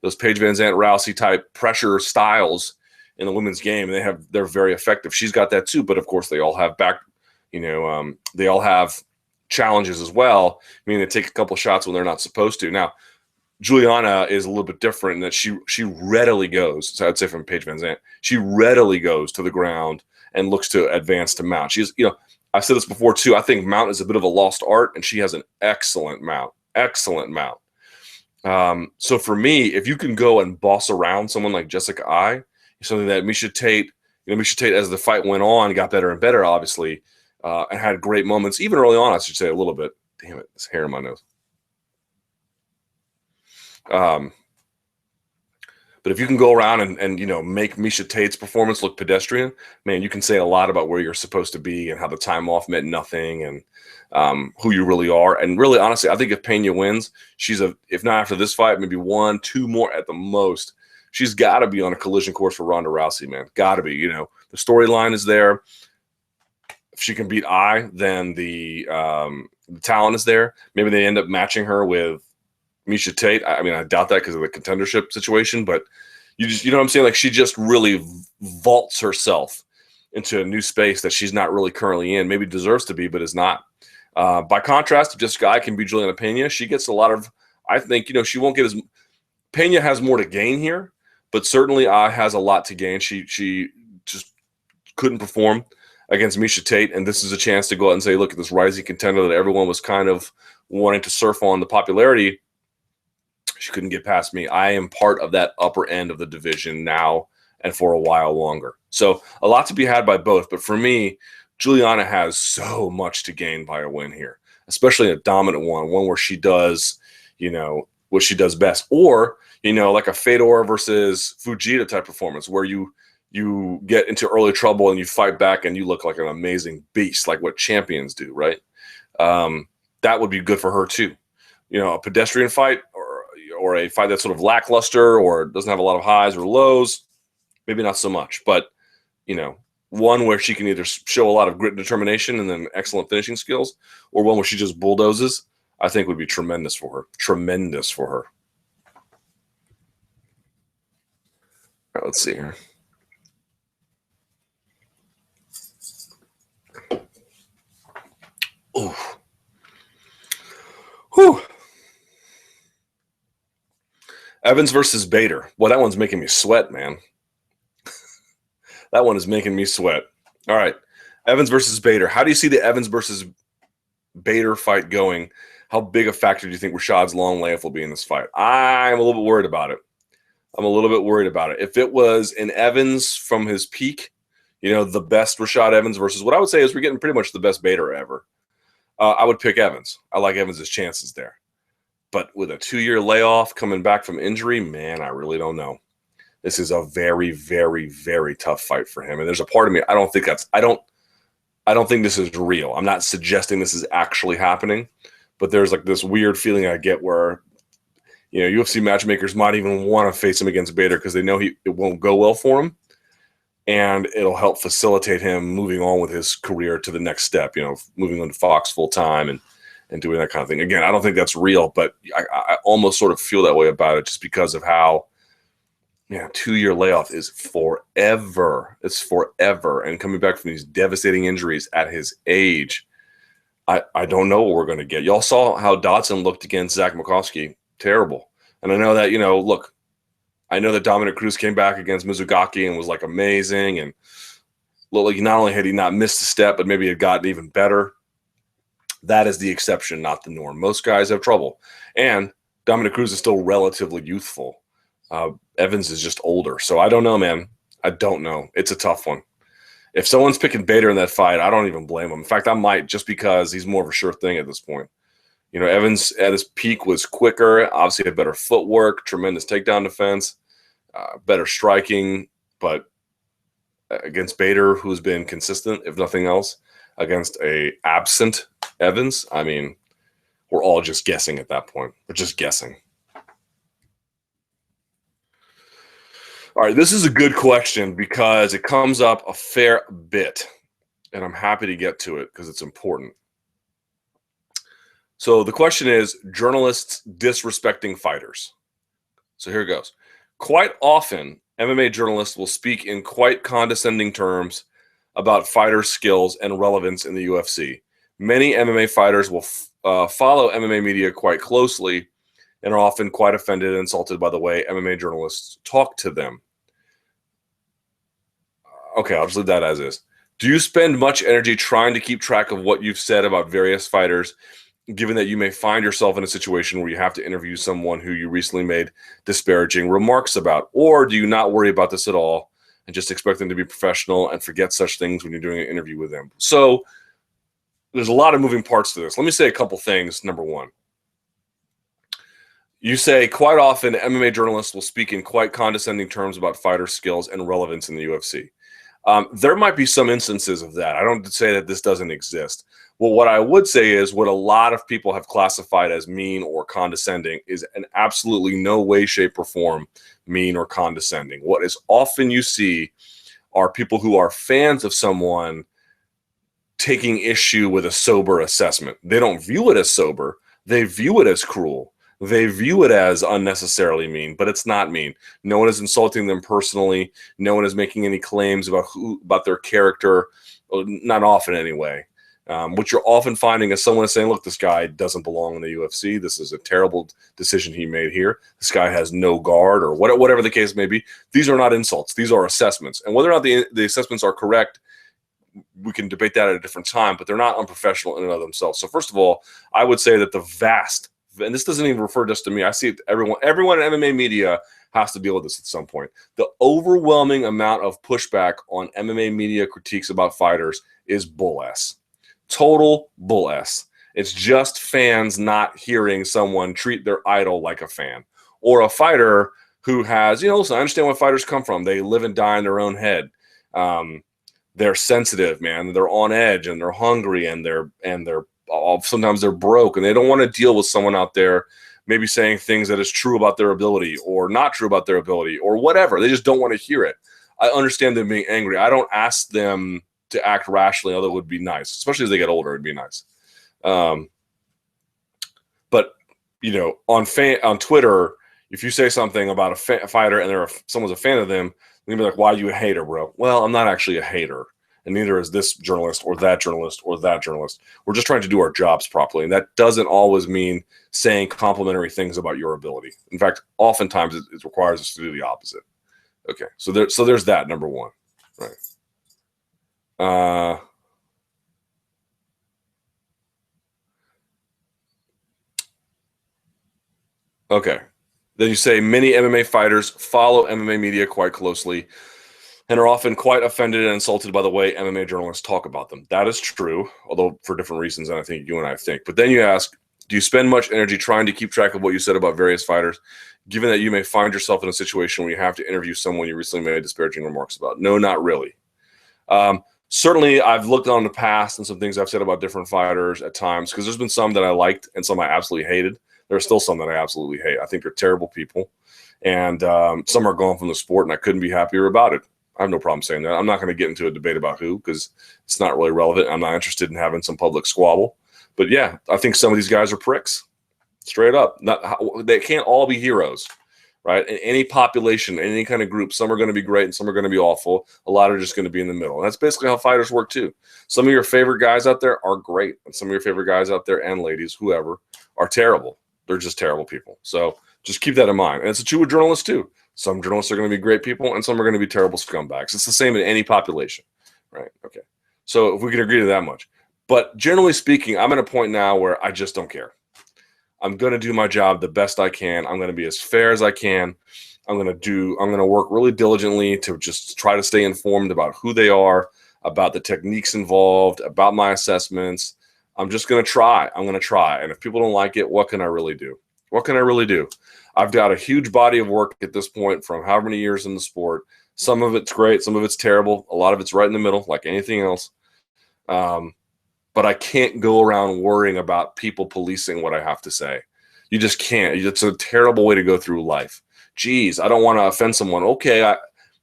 those Paige Van Zandt Rousey type pressure styles in the women's game, and they're very effective. She's got that too, but of course they all have they all have challenges as well. I mean, they take a couple shots when they're not supposed to. Now, Juliana is a little bit different in that she readily goes. So I'd say from Paige Van Zandt, she readily goes to the ground and looks to advance to mount. She's, I've said this before too. I think mount is a bit of a lost art, and she has an excellent mount. Excellent mount. So for me, if you can go and boss around someone like Jessica Eye, something that Miesha Tate, as the fight went on, got better and better, obviously, and had great moments, even early on, I should say a little bit. Damn it, this hair in my nose. But if you can go around and make Miesha Tate's performance look pedestrian, man, you can say a lot about where you're supposed to be and how the time off meant nothing and who you really are. And really, honestly, I think if Pena wins, if not after this fight, maybe 1, 2 more at the most, she's got to be on a collision course for Ronda Rousey, man. Got to be. The storyline is there. If she can beat Eye, then the talent is there. Maybe they end up matching her with Miesha Tate. I mean, I doubt that because of the contendership situation, but you know what I'm saying? Like, she just really vaults herself into a new space that she's not really currently in. Maybe deserves to be, but is not. By contrast, if Jessica Eye can beat Juliana Pena, she gets a lot of, I think, she won't get Pena has more to gain here, but certainly Eye has a lot to gain. She just couldn't perform against Miesha Tate, and this is a chance to go out and say, look at this rising contender that everyone was kind of wanting to surf on the popularity. She couldn't get past me. I am part of that upper end of the division now and for a while longer. So a lot to be had by both. But for me, Juliana has so much to gain by a win here, especially a dominant one where she does, what she does best. Or, like a Fedor versus Fujita type performance where you get into early trouble and you fight back and you look like an amazing beast, like what champions do, right? That would be good for her too. A pedestrian fight or a fight that's sort of lackluster or doesn't have a lot of highs or lows, maybe not so much. But, one where she can either show a lot of grit and determination and then excellent finishing skills, or one where she just bulldozes, I think would be tremendous for her. Tremendous for her. All right, let's see here. Ooh. Whew. Evans versus Bader. Well, that one's making me sweat, man. That one is making me sweat. All right. Evans versus Bader. How do you see the Evans versus Bader fight going? how big a factor do you think Rashad's long layoff will be in this fight? I'm a little bit worried about it. If it was an Evans from his peak, the best Rashad Evans versus what I would say is we're getting pretty much the best Bader ever, I would pick Evans. I like Evans' chances there. But with a 2-year layoff coming back from injury, man, I really don't know. This is a very, very, very tough fight for him. And there's a part of me, I don't think this is real. I'm not suggesting this is actually happening, but there's like this weird feeling I get where, UFC matchmakers might even want to face him against Bader because they know it won't go well for him. And it'll help facilitate him moving on with his career to the next step, moving on to Fox full time and doing that kind of thing. Again, I don't think that's real, but I almost sort of feel that way about it just because of how, 2-year layoff is forever. It's forever. And coming back from these devastating injuries at his age, I don't know what we're going to get. Y'all saw how Dodson looked against Zach Makowski. Terrible. And I know that, look, I know that Dominic Cruz came back against Mizugaki and was like amazing. And looked like not only had he not missed a step, but maybe had gotten even better. That is the exception, not the norm. Most guys have trouble. And Dominic Cruz is still relatively youthful. Evans is just older. So I don't know, man. I don't know. It's a tough one. If someone's picking Bader in that fight, I don't even blame him. In fact, I might, just because he's more of a sure thing at this point. Evans at his peak was quicker, obviously had better footwork, tremendous takedown defense, better striking, but against Bader, who's been consistent, if nothing else, against a absent Evans, I mean, we're all just guessing at that point. We're just guessing. All right, this is a good question because it comes up a fair bit, and I'm happy to get to it because it's important. So the question is, journalists disrespecting fighters. So here it goes. Quite often, MMA journalists will speak in quite condescending terms about fighters' skills and relevance in the UFC. Many MMA fighters will follow MMA media quite closely and are often quite offended and insulted by the way MMA journalists talk to them. Okay, I'll just leave that as is. Do you spend much energy trying to keep track of what you've said about various fighters, given that you may find yourself in a situation where you have to interview someone who you recently made disparaging remarks about? Or do you not worry about this at all and just expect them to be professional and forget such things when you're doing an interview with them? So there's a lot of moving parts to this. Let me say a couple things. Number one, you say quite often MMA journalists will speak in quite condescending terms about fighter skills and relevance in the UFC. There might be some instances of that. I don't say that this doesn't exist. Well, what I would say is what a lot of people have classified as mean or condescending is in absolutely no way, shape, or form mean or condescending. What is often you see are people who are fans of someone taking issue with a sober assessment. They don't view it as sober. They view it as cruel. They view it as unnecessarily mean, but it's not mean. No one is insulting them personally. No one is making any claims about their character, not often anyway. What you're often finding is someone is saying, look, this guy doesn't belong in the UFC. This is a terrible decision he made here. This guy has no guard, or whatever the case may be. These are not insults. These are assessments. And whether or not the assessments are correct, we can debate that at a different time, but they're not unprofessional in and of themselves. So first of all, I would say that the vast, and this doesn't even refer just to me, I see it, everyone in MMA media has to deal with this at some point. The overwhelming amount of pushback on MMA media critiques about fighters is bull S. Total bull S. It's just fans not hearing someone treat their idol like a fan, or a fighter who has, listen, I understand where fighters come from. They live and die in their own head. They're sensitive, man. They're on edge and they're hungry and they're sometimes they're broke and they don't want to deal with someone out there maybe saying things that is true about their ability or not true about their ability or whatever. They just don't want to hear it. I understand them being angry. I don't ask them to act rationally, although it would be nice, especially as they get older. It'd be nice. But on Twitter, if you say something about a fighter and someone's a fan of them, they're gonna be like, "Why are you a hater, bro?" Well, I'm not actually a hater, and neither is this journalist or that journalist or that journalist. We're just trying to do our jobs properly, and that doesn't always mean saying complimentary things about your ability. In fact, oftentimes it requires us to do the opposite. Okay, so there's that, number one, right? Okay. Then you say many MMA fighters follow MMA media quite closely and are often quite offended and insulted by the way MMA journalists talk about them. That is true, although for different reasons than I think you and I think. But then you ask, do you spend much energy trying to keep track of what you said about various fighters, given that you may find yourself in a situation where you have to interview someone you recently made disparaging remarks about? No, not really. Certainly, I've looked on the past and some things I've said about different fighters at times, because there's been some that I liked and some I absolutely hated. There are still some that I absolutely hate. I think they're terrible people. And some are gone from the sport, and I couldn't be happier about it. I have no problem saying that. I'm not going to get into a debate about who, because it's not really relevant. I'm not interested in having some public squabble. But yeah, I think some of these guys are pricks, straight up. They can't all be heroes, right? In any population, in any kind of group, some are going to be great and some are going to be awful. A lot are just going to be in the middle. And that's basically how fighters work too. Some of your favorite guys out there are great, and some of your favorite guys out there and ladies, whoever, are terrible. They're just terrible people. So just keep that in mind. And it's true with journalists too. Some journalists are going to be great people and some are going to be terrible scumbags. It's the same in any population, right? Okay. So if we can agree to that much. But generally speaking, I'm at a point now where I just don't care. I'm going to do my job the best I can. I'm going to be as fair as I can. I'm going to work really diligently to just try to stay informed about who they are, about the techniques involved, about my assessments. I'm just going to try. I'm going to try. And if people don't like it, what can I really do? What can I really do? I've got a huge body of work at this point from however many years in the sport. Some of it's great. Some of it's terrible. A lot of it's right in the middle, like anything else. But I can't go around worrying about people policing what I have to say. You just can't. It's a terrible way to go through life. Geez, I don't want to offend someone. Okay,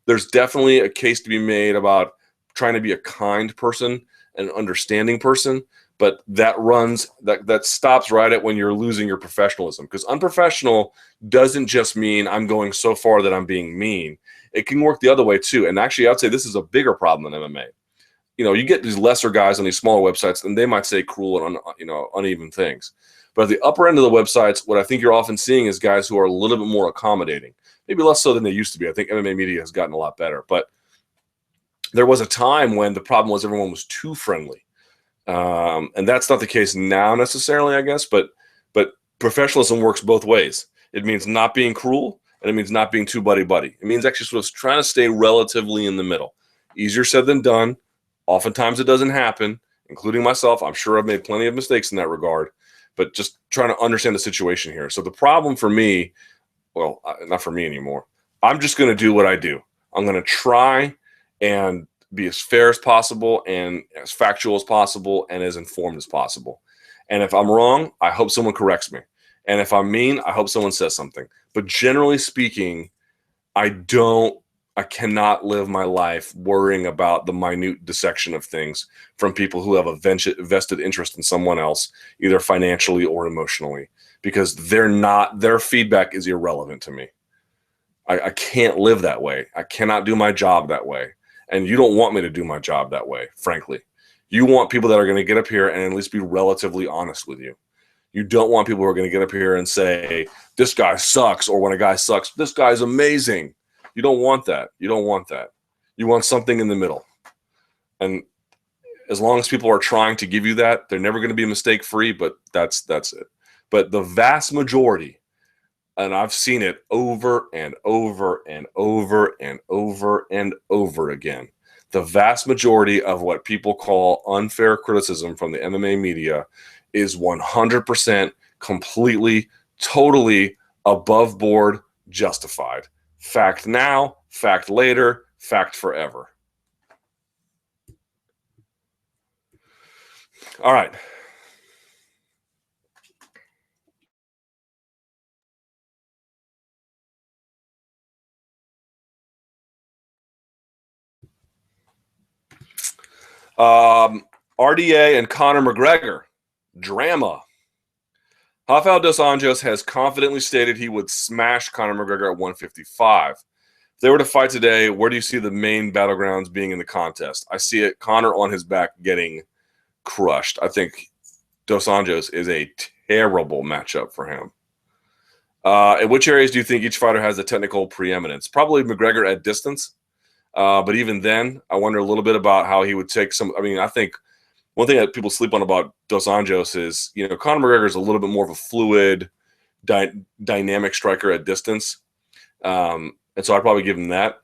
there's definitely a case to be made about trying to be a kind person, an understanding person, but that stops right at when you're losing your professionalism, because unprofessional doesn't just mean I'm going so far that I'm being mean. It can work the other way too. And actually, I'd say this is a bigger problem than MMA. You get these lesser guys on these smaller websites, and they might say cruel and uneven things. But at the upper end of the websites, what I think you're often seeing is guys who are a little bit more accommodating, maybe less so than they used to be. I think MMA media has gotten a lot better. But there was a time when the problem was everyone was too friendly. And that's not the case now necessarily, I guess. But professionalism works both ways. It means not being cruel, and it means not being too buddy-buddy. It means actually sort of trying to stay relatively in the middle. Easier said than done. Oftentimes it doesn't happen, including myself. I'm sure I've made plenty of mistakes in that regard, but just trying to understand the situation here. So the problem for me, well, not for me anymore. I'm just going to do what I do. I'm going to try and be as fair as possible and as factual as possible and as informed as possible. And if I'm wrong, I hope someone corrects me. And if I'm mean, I hope someone says something. But generally speaking, I cannot live my life worrying about the minute dissection of things from people who have a vested interest in someone else, either financially or emotionally, because their feedback is irrelevant to me. I can't live that way. I cannot do my job that way. And you don't want me to do my job that way, frankly. You want people that are going to get up here and at least be relatively honest with you. You don't want people who are going to get up here and say, this guy sucks, or when a guy sucks, this guy's amazing. You don't want that. You don't want that. You want something in the middle. And as long as people are trying to give you that, they're never going to be mistake-free, but that's it. But the vast majority, and I've seen it over and over and over and over and over again, the vast majority of what people call unfair criticism from the MMA media is 100% completely, totally above board justified. Fact now, fact later, fact forever. All right. RDA and Conor McGregor. Drama. Rafael dos Anjos has confidently stated he would smash Conor McGregor at 155. If they were to fight today, where do you see the main battlegrounds being in the contest? I see it, Conor on his back getting crushed. I think dos Anjos is a terrible matchup for him. In which areas do you think each fighter has a technical preeminence? Probably McGregor at distance. But even then, I wonder a little bit about how he would take some. I mean, I think one thing that people sleep on about dos Anjos is, Conor McGregor is a little bit more of a fluid, dynamic striker at distance. And so I'd probably give him that.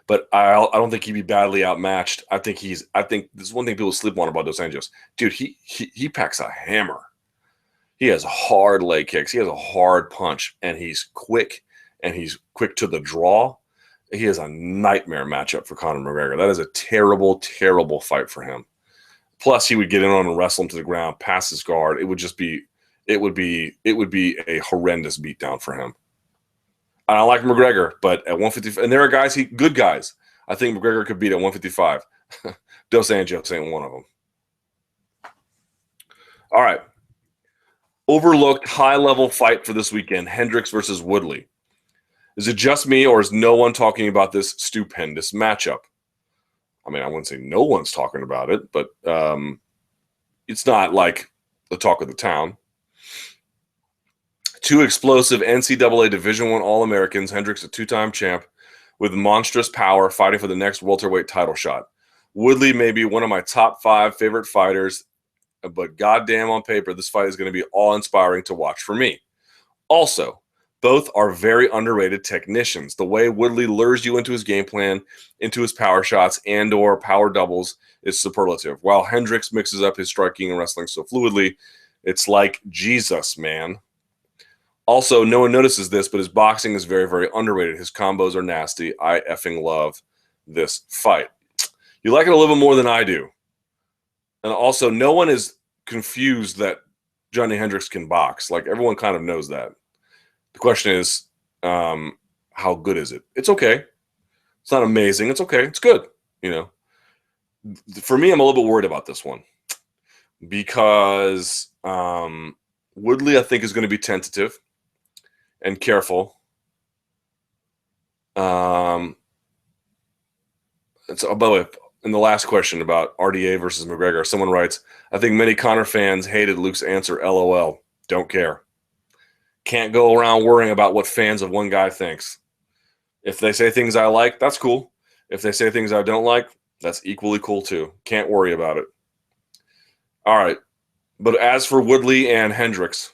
But I don't think he'd be badly outmatched. I think this is one thing people sleep on about Dos Anjos. Dude, he packs a hammer. He has hard leg kicks. He has a hard punch, and he's quick to the draw. He is a nightmare matchup for Conor McGregor. That is a terrible, terrible fight for him. Plus, he would get in on and wrestle him to the ground, pass his guard. It would be a horrendous beatdown for him. I don't like McGregor, but at 155, and there are guys, good guys, I think McGregor could beat at 155. Dos Anjos ain't one of them. All right. Overlooked high-level fight for this weekend, Hendricks versus Woodley. Is it just me, or is no one talking about this stupendous matchup? I mean, I wouldn't say no one's talking about it, but it's not like the talk of the town. Two explosive NCAA Division I All-Americans, Hendricks a two-time champ with monstrous power fighting for the next welterweight title shot. Woodley may be one of my top 5 favorite fighters, but goddamn on paper, this fight is going to be awe-inspiring to watch for me. Also, both are very underrated technicians. The way Woodley lures you into his game plan, into his power shots and or power doubles is superlative, while Hendricks mixes up his striking and wrestling so fluidly, it's like Jesus, man. Also, no one notices this, but his boxing is very, very underrated. His combos are nasty. I effing love this fight. You like it a little bit more than I do. And also, no one is confused that Johnny Hendricks can box. Like, everyone kind of knows that. The question is, how good is it? It's okay. It's not amazing. It's okay. It's good. You know, for me, I'm a little bit worried about this one because Woodley, I think, is going to be tentative and careful. So, by the way, in the last question about RDA versus McGregor, someone writes, I think many Conor fans hated Luke's answer, LOL. Don't care. Can't go around worrying about what fans of one guy thinks. If they say things I like, that's cool. If they say things I don't like, that's equally cool too. Can't worry about it. All right. But as for Woodley and Hendricks,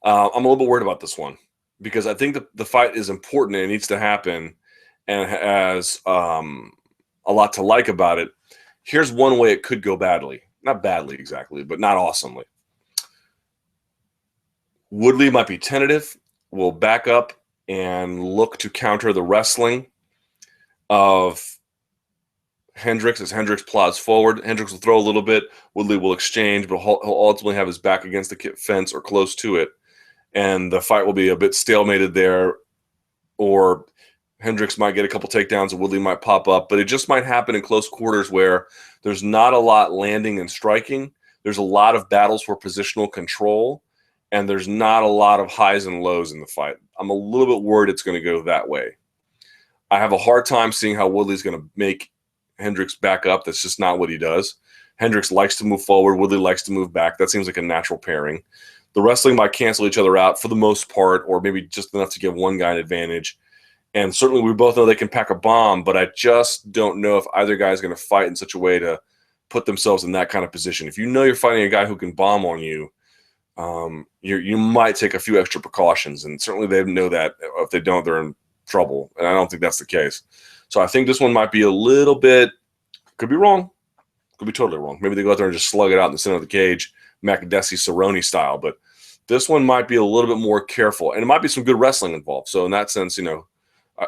I'm a little bit worried about this one because I think the fight is important and it needs to happen and has a lot to like about it. Here's one way it could go badly. Not badly exactly, but not awesomely. Woodley might be tentative, will back up and look to counter the wrestling of Hendricks as Hendricks plods forward. Hendricks will throw a little bit. Woodley will exchange, but he'll ultimately have his back against the fence or close to it. And the fight will be a bit stalemated there, or Hendricks might get a couple takedowns and Woodley might pop up. But it just might happen in close quarters where there's not a lot landing and striking. There's a lot of battles for positional control, and there's not a lot of highs and lows in the fight. I'm a little bit worried it's going to go that way. I have a hard time seeing how Woodley's going to make Hendricks back up. That's just not what he does. Hendricks likes to move forward. Woodley likes to move back. That seems like a natural pairing. The wrestling might cancel each other out for the most part, or maybe just enough to give one guy an advantage. And certainly we both know they can pack a bomb, but I just don't know if either guy is going to fight in such a way to put themselves in that kind of position. If you know you're fighting a guy who can bomb on you, you might take a few extra precautions, and certainly they know that. If they don't, they're in trouble, and I don't think that's the case. So I think this one might be a little bit, could be wrong, could be totally wrong. Maybe they go out there and just slug it out in the center of the cage, Makdessi Cerrone style, but this one might be a little bit more careful, and it might be some good wrestling involved. So in that sense,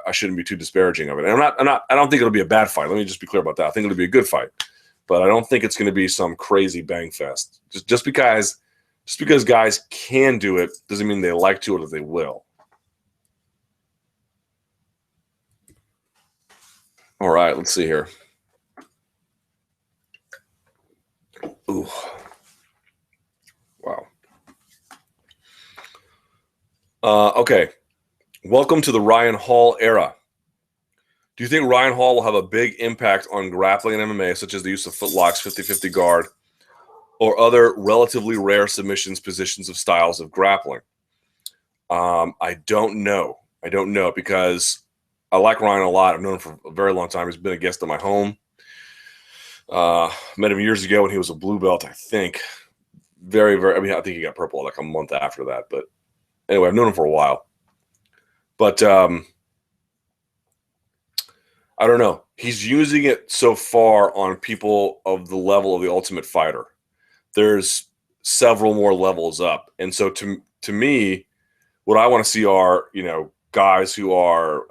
I shouldn't be too disparaging of it. And I don't think it'll be a bad fight. Let me just be clear about that. I think it'll be a good fight, but I don't think it's going to be some crazy bang fest. Just because guys can do it doesn't mean they like to or that they will. All right, let's see here. Ooh. Wow. Okay. Welcome to the Ryan Hall era. Do you think Ryan Hall will have a big impact on grappling and MMA, such as the use of footlocks, 50-50 guard, or other relatively rare submissions, positions of styles of grappling? I don't know. I don't know because I like Ryan a lot. I've known him for a very long time. He's been a guest at my home. Met him years ago when he was a blue belt, I think. very, very. I mean, I think he got purple like a month after that. But anyway, I've known him for a while. But I don't know. He's using it so far on people of the level of the Ultimate Fighter. There's several more levels up, and so to me, what I want to see are guys who are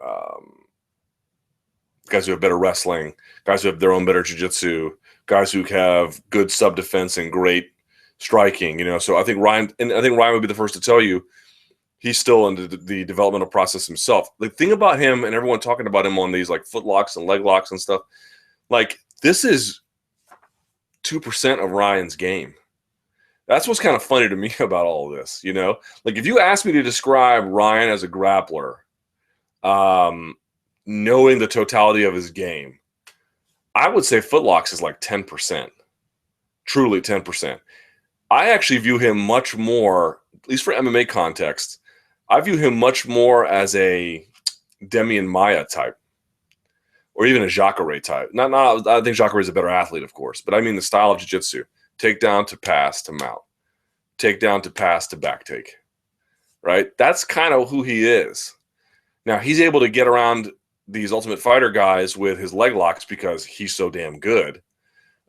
guys who have better wrestling, guys who have their own better jiu-jitsu, guys who have good sub-defense and great striking. So I think Ryan would be the first to tell you he's still in the developmental process himself. The thing about him and everyone talking about him on these like foot locks and leg locks and stuff, like this is 2% of Ryan's game. That's what's kind of funny to me about all of this, Like if you ask me to describe Ryan as a grappler, knowing the totality of his game, I would say footlocks is like 10%, truly 10%. I actually view him much more, at least for MMA context, I view him much more as a Demian Maia type, or even a Jacare type. I think Jacare is a better athlete, of course, but I mean the style of jiu-jitsu. Takedown to pass to mount. Takedown to pass to back take. Right? That's kind of who he is. Now, he's able to get around these Ultimate Fighter guys with his leg locks because he's so damn good.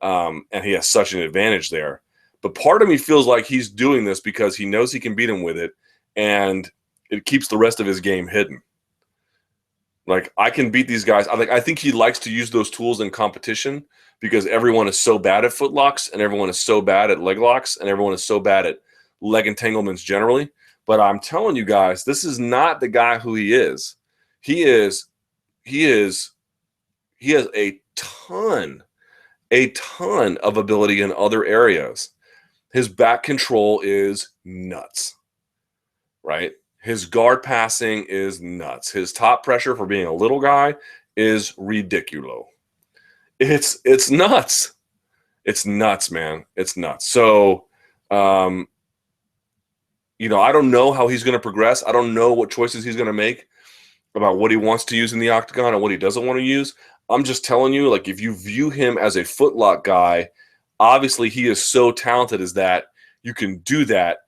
And he has such an advantage there. But part of me feels like he's doing this because he knows he can beat him with it, and it keeps the rest of his game hidden. Like, I can beat these guys. I think he likes to use those tools in competition because everyone is so bad at foot locks, and everyone is so bad at leg locks, and everyone is so bad at leg entanglements generally. But I'm telling you guys, this is not the guy who he is. He has a ton of ability in other areas. His back control is nuts, right? His guard passing is nuts. His top pressure for being a little guy is ridiculous. It's nuts. It's nuts, man. It's nuts. So, I don't know how he's going to progress. I don't know what choices he's going to make about what he wants to use in the octagon and what he doesn't want to use. I'm just telling you, like, if you view him as a footlock guy, obviously he is so talented as that you can do that.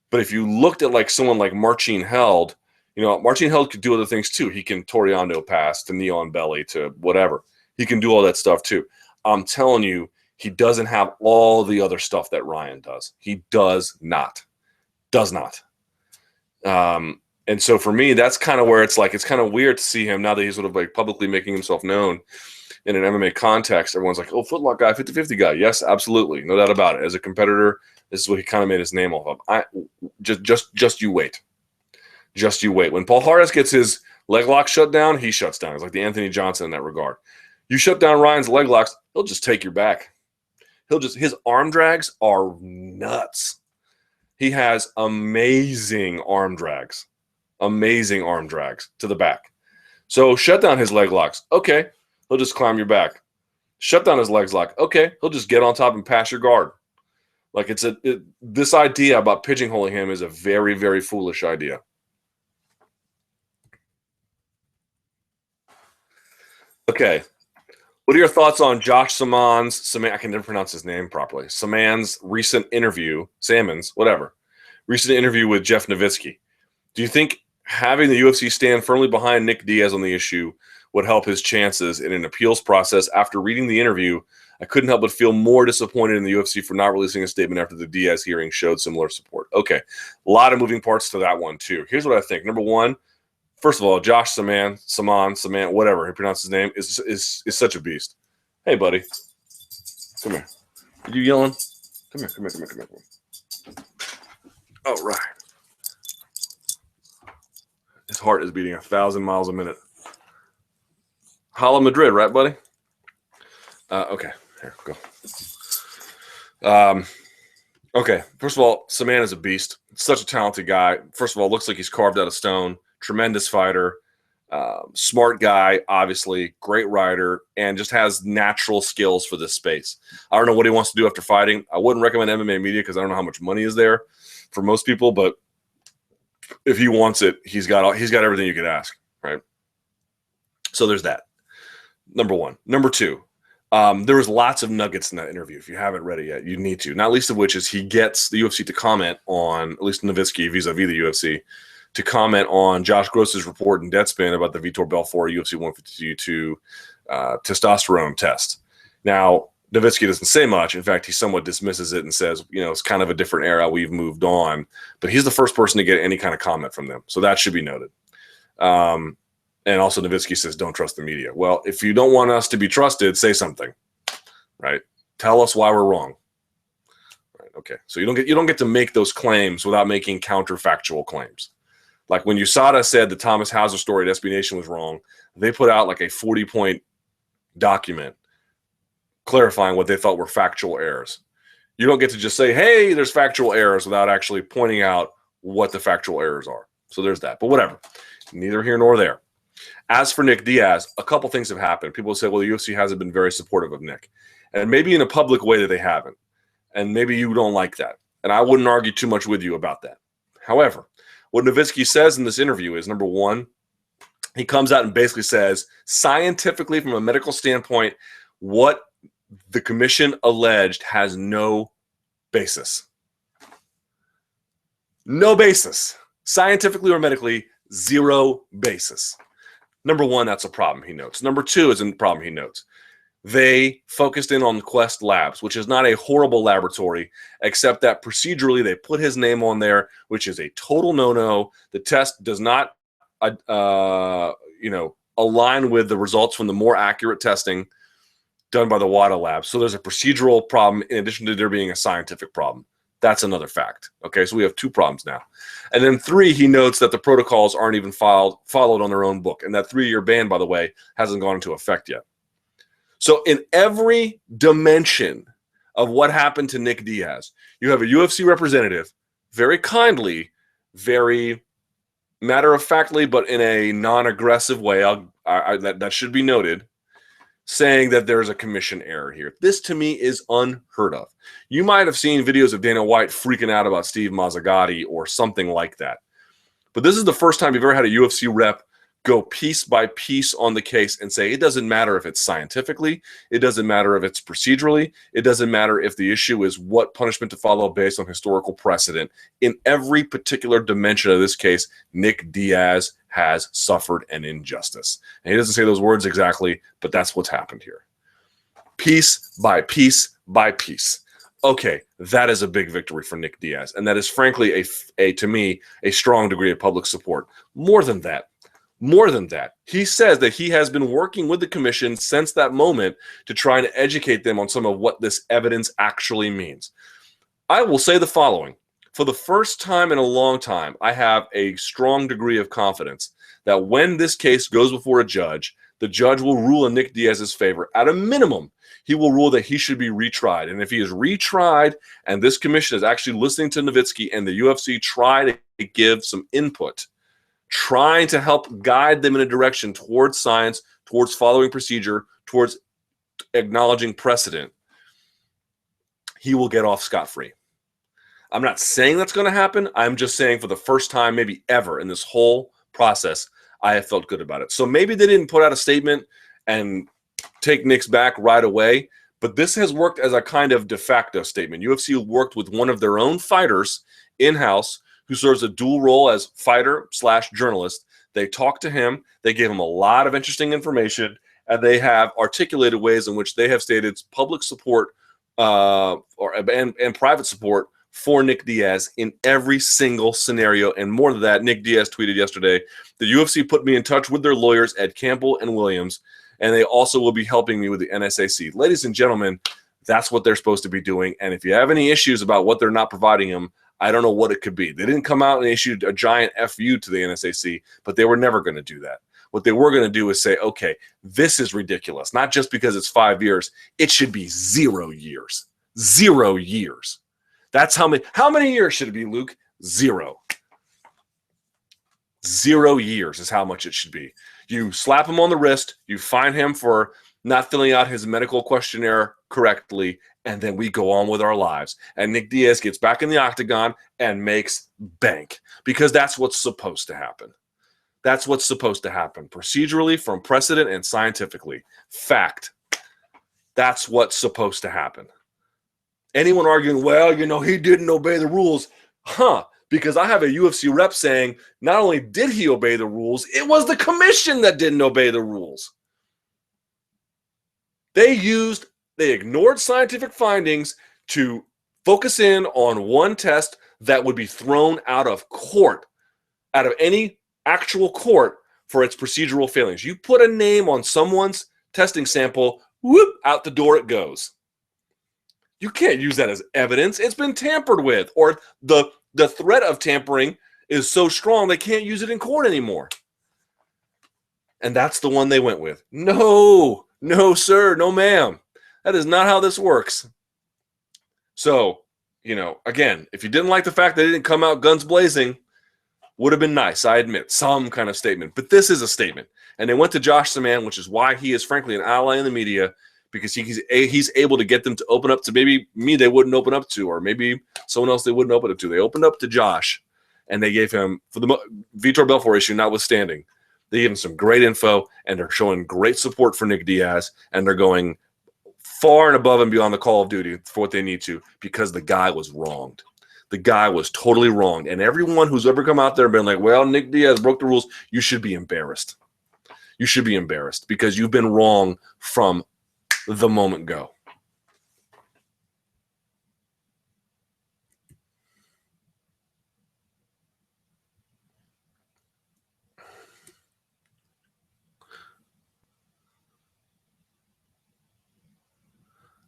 But if you looked at like someone like Marcin Held, Marcin Held could do other things too. He can Toriano pass to knee on belly to whatever. He can do all that stuff too. I'm telling you, he doesn't have all the other stuff that Ryan does. He does not. Does not. And so for me, that's kind of where it's like, it's kind of weird to see him now that he's sort of like publicly making himself known in an MMA context. Everyone's like, oh, footlock guy, 50-50 guy. Yes, absolutely. No doubt about it. As a competitor, this is what he kind of made his name off of. Just you wait. Just you wait. When Paul Harris gets his leg lock shut down, he shuts down. It's like the Anthony Johnson in that regard. You shut down Ryan's leg locks, he'll just take your back. His arm drags are nuts. He has amazing arm drags to the back. So shut down his leg locks. Okay, he'll just climb your back. Shut down his legs lock. Okay, he'll just get on top and pass your guard. Like this idea about pigeonholing him is a very, very foolish idea. Okay, what are your thoughts on Josh Saman's? I can never pronounce his name properly. Saman's recent interview, recent interview with Jeff Nowitzki. Do you think having the UFC stand firmly behind Nick Diaz on the issue would help his chances in an appeals process? After reading the interview, I couldn't help but feel more disappointed in the UFC for not releasing a statement after the Diaz hearing showed similar support. Okay, a lot of moving parts to that one too. Here's what I think. Number one, first of all, Josh Saman, whatever he pronounced his name, is such a beast. Hey, buddy. Come here. Are you yelling? Come here. All right. His heart is beating 1,000 miles a minute. Hala Madrid, right, buddy? Okay. Here, go. Okay. First of all, Saman is a beast. Such a talented guy. First of all, looks like he's carved out of stone. Tremendous fighter. Smart guy, obviously. Great rider. And just has natural skills for this space. I don't know what he wants to do after fighting. I wouldn't recommend MMA media because I don't know how much money is there for most people. But if he wants it, he's got everything you could ask, right? So there's that. Number one. Number two. There was lots of nuggets in that interview. If you haven't read it yet, you need to. Not least of which is he gets the UFC to comment on, at least Nowitzki vis-a-vis the UFC, to comment on Josh Gross's report in Deadspin about the Vitor Belfort UFC 152 testosterone test. Now, Nowitzki doesn't say much. In fact, he somewhat dismisses it and says, it's kind of a different era. We've moved on. But he's the first person to get any kind of comment from them. So that should be noted. And also Nowitzki says, don't trust the media. Well, if you don't want us to be trusted, say something, right? Tell us why we're wrong. Right, okay. So you don't get to make those claims without making counterfactual claims. Like when USADA said the Thomas Hauser story at SB Nation was wrong, they put out like a 40-point document clarifying what they thought were factual errors. You don't get to just say, hey, there's factual errors without actually pointing out what the factual errors are. So there's that. But whatever. Neither here nor there. As for Nick Diaz, a couple things have happened. People say, well, the UFC hasn't been very supportive of Nick. And maybe in a public way that they haven't. And maybe you don't like that. And I wouldn't argue too much with you about that. However, what Nowitzki says in this interview is, number one, he comes out and basically says, scientifically, from a medical standpoint, what the commission alleged has no basis. No basis. Scientifically or medically, zero basis. Number one, that's a problem, he notes. Number two is a problem, he notes. They focused in on Quest Labs, which is not a horrible laboratory, except that procedurally they put his name on there, which is a total no-no. The test does not, align with the results from the more accurate testing done by the WADA lab. So there's a procedural problem in addition to there being a scientific problem. That's another fact. Okay, so we have two problems now. And then three, he notes that the protocols aren't even followed on their own book. And that 3-year ban, by the way, hasn't gone into effect yet. So in every dimension of what happened to Nick Diaz, you have a UFC representative, very kindly, very matter-of-factly, but in a non-aggressive way, that should be noted, saying that there's a commission error here. This, to me, is unheard of. You might have seen videos of Dana White freaking out about Steve Mazzagatti or something like that. But this is the first time you've ever had a UFC rep go piece by piece on the case and say, it doesn't matter if it's scientifically, it doesn't matter if it's procedurally, it doesn't matter if the issue is what punishment to follow based on historical precedent. In every particular dimension of this case, Nick Diaz has suffered an injustice. And he doesn't say those words exactly, but that's what's happened here. Piece by piece by piece. Okay, that is a big victory for Nick Diaz. And that is frankly, to me, a strong degree of public support. More than that, he says that he has been working with the commission since that moment to try and educate them on some of what this evidence actually means. I will say the following. For the first time in a long time, I have a strong degree of confidence that when this case goes before a judge, the judge will rule in Nick Diaz's favor. At a minimum, he will rule that he should be retried. And if he is retried and this commission is actually listening to Nowitzki and the UFC try to give some input, trying to help guide them in a direction towards science, towards following procedure, towards acknowledging precedent, he will get off scot-free. I'm not saying that's going to happen. I'm just saying for the first time, maybe ever in this whole process, I have felt good about it. So maybe they didn't put out a statement and take Nick's back right away, but this has worked as a kind of de facto statement. UFC worked with one of their own fighters in-house who serves a dual role as fighter/journalist. They talked to him. They gave him a lot of interesting information, and they have articulated ways in which they have stated public support and private support for Nick Diaz in every single scenario. And more than that, Nick Diaz tweeted yesterday, the UFC put me in touch with their lawyers, Ed Campbell and Williams, and they also will be helping me with the NSAC. Ladies and gentlemen, that's what they're supposed to be doing. And if you have any issues about what they're not providing him, I don't know what it could be. They didn't come out and issue a giant FU to the NSAC, but they were never going to do that. What they were going to do is say, okay, this is ridiculous. Not just because it's 5 years. It should be 0 years. 0 years. That's how many years should it be, Luke? 0. 0 years is how much it should be. You slap him on the wrist, you fine him for not filling out his medical questionnaire correctly, and then we go on with our lives. And Nick Diaz gets back in the octagon and makes bank, because that's what's supposed to happen. That's what's supposed to happen procedurally, from precedent, and scientifically. Fact. That's what's supposed to happen. Anyone arguing, well, he didn't obey the rules. Because I have a UFC rep saying not only did he obey the rules, it was the commission that didn't obey the rules. They ignored scientific findings to focus in on one test that would be thrown out of court, out of any actual court for its procedural failings. You put a name on someone's testing sample, whoop, out the door it goes. You can't use that as evidence. It's been tampered with, or the threat of tampering is so strong they can't use it in court anymore. And that's the one they went with. No, sir, no, ma'am. That is not how this works. So, again, if you didn't like the fact that it didn't come out guns blazing, would have been nice, I admit, some kind of statement. But this is a statement. And they went to Josh Saman, which is why he is, frankly, an ally in the media, because he's able to get them to open up to maybe me they wouldn't open up to, or maybe someone else they wouldn't open up to. They opened up to Josh, and they gave him, for the Vitor Belfort issue notwithstanding, they gave him some great info, and they're showing great support for Nick Diaz, and they're going far and above and beyond the call of duty for what they need to, because the guy was wronged. The guy was totally wronged. And everyone who's ever come out there and been like, well, Nick Diaz broke the rules, you should be embarrassed. You should be embarrassed because you've been wrong from the moment go.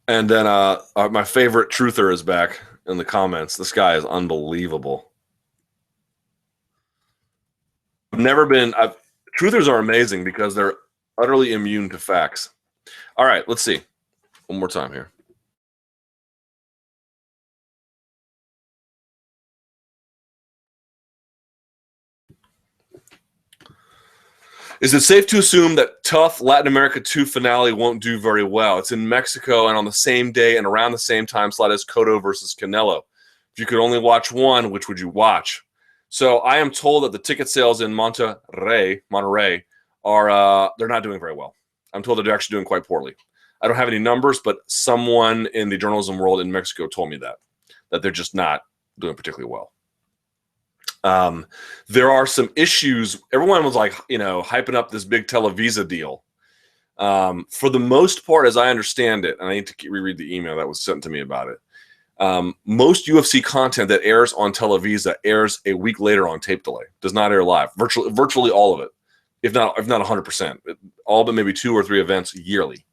And then my favorite truther is back in the comments. This guy is unbelievable. Truthers are amazing because they're utterly immune to facts. All right, let's see. One more time here. Is it safe to assume that tough Latin America 2 finale won't do very well? It's in Mexico and on the same day and around the same time slot as Cotto versus Canelo. If you could only watch one, which would you watch? So I am told that the ticket sales in Monterrey are they're not doing very well. I'm told that they're actually doing quite poorly. I don't have any numbers, but someone in the journalism world in Mexico told me that they're just not doing particularly well. There are some issues. Everyone was like, hyping up this big Televisa deal. For the most part, as I understand it, and I need to reread the email that was sent to me about it. Most UFC content that airs on Televisa airs a week later on tape delay. Does not air live. Virtually all of it, if not 100%. All but maybe 2 or 3 events yearly.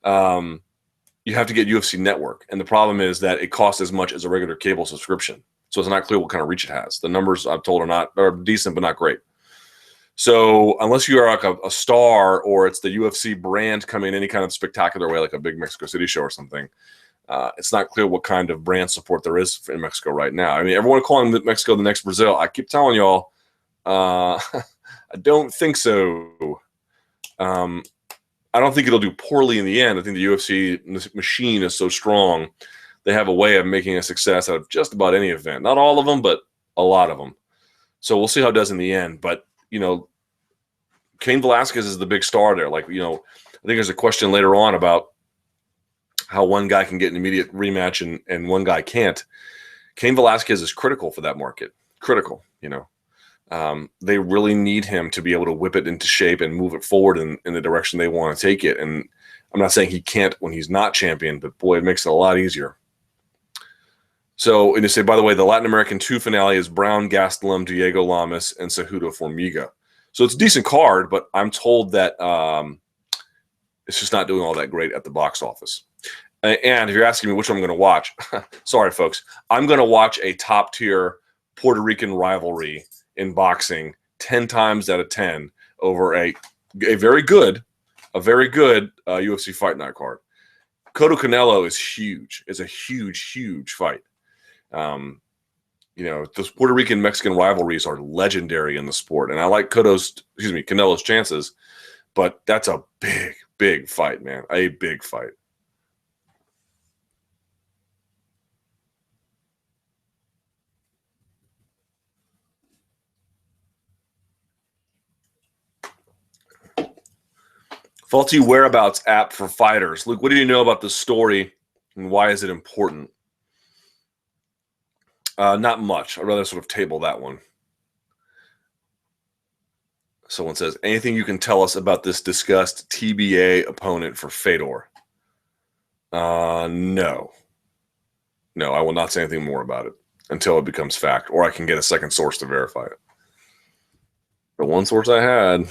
You have to get UFC Network, and the problem is that it costs as much as a regular cable subscription. So it's not clear what kind of reach it has. The numbers I'm told are decent, but not great. So unless you are like a star or it's the UFC brand coming in any kind of spectacular way, like a big Mexico City show or something, it's not clear what kind of brand support there is in Mexico right now. I mean, everyone calling Mexico the next Brazil. I keep telling y'all, I don't think so. I don't think it'll do poorly in the end. I think the UFC machine is so strong. They have a way of making a success out of just about any event. Not all of them, but a lot of them. So we'll see how it does in the end. But, Cain Velasquez is the big star there. Like, I think there's a question later on about how one guy can get an immediate rematch and one guy can't. Cain Velasquez is critical for that market. Critical, They really need him to be able to whip it into shape and move it forward in the direction they want to take it. And I'm not saying he can't when he's not champion, but boy, it makes it a lot easier. So, and you say, by the way, the Latin American 2 finale is Brown, Gastelum, Diego Lamas, and Cejudo Formiga. So it's a decent card, but I'm told that it's just not doing all that great at the box office. And if you're asking me which one I'm going to watch, sorry, folks, I'm going to watch a top-tier Puerto Rican rivalry in boxing 10 times out of 10 over a very good UFC Fight Night card. Cotto Canelo is huge. It's a huge fight. Those Puerto Rican Mexican rivalries are legendary in the sport, and I like Canelo's chances, but that's a big fight, man. A big fight. Faulty whereabouts app for fighters. Luke, what do you know about this story and why is it important? Not much. I'd rather sort of table that one. Someone says, anything you can tell us about this discussed TBA opponent for Fedor? No. No, I will not say anything more about it until it becomes fact, or I can get a second source to verify it. The one source I had.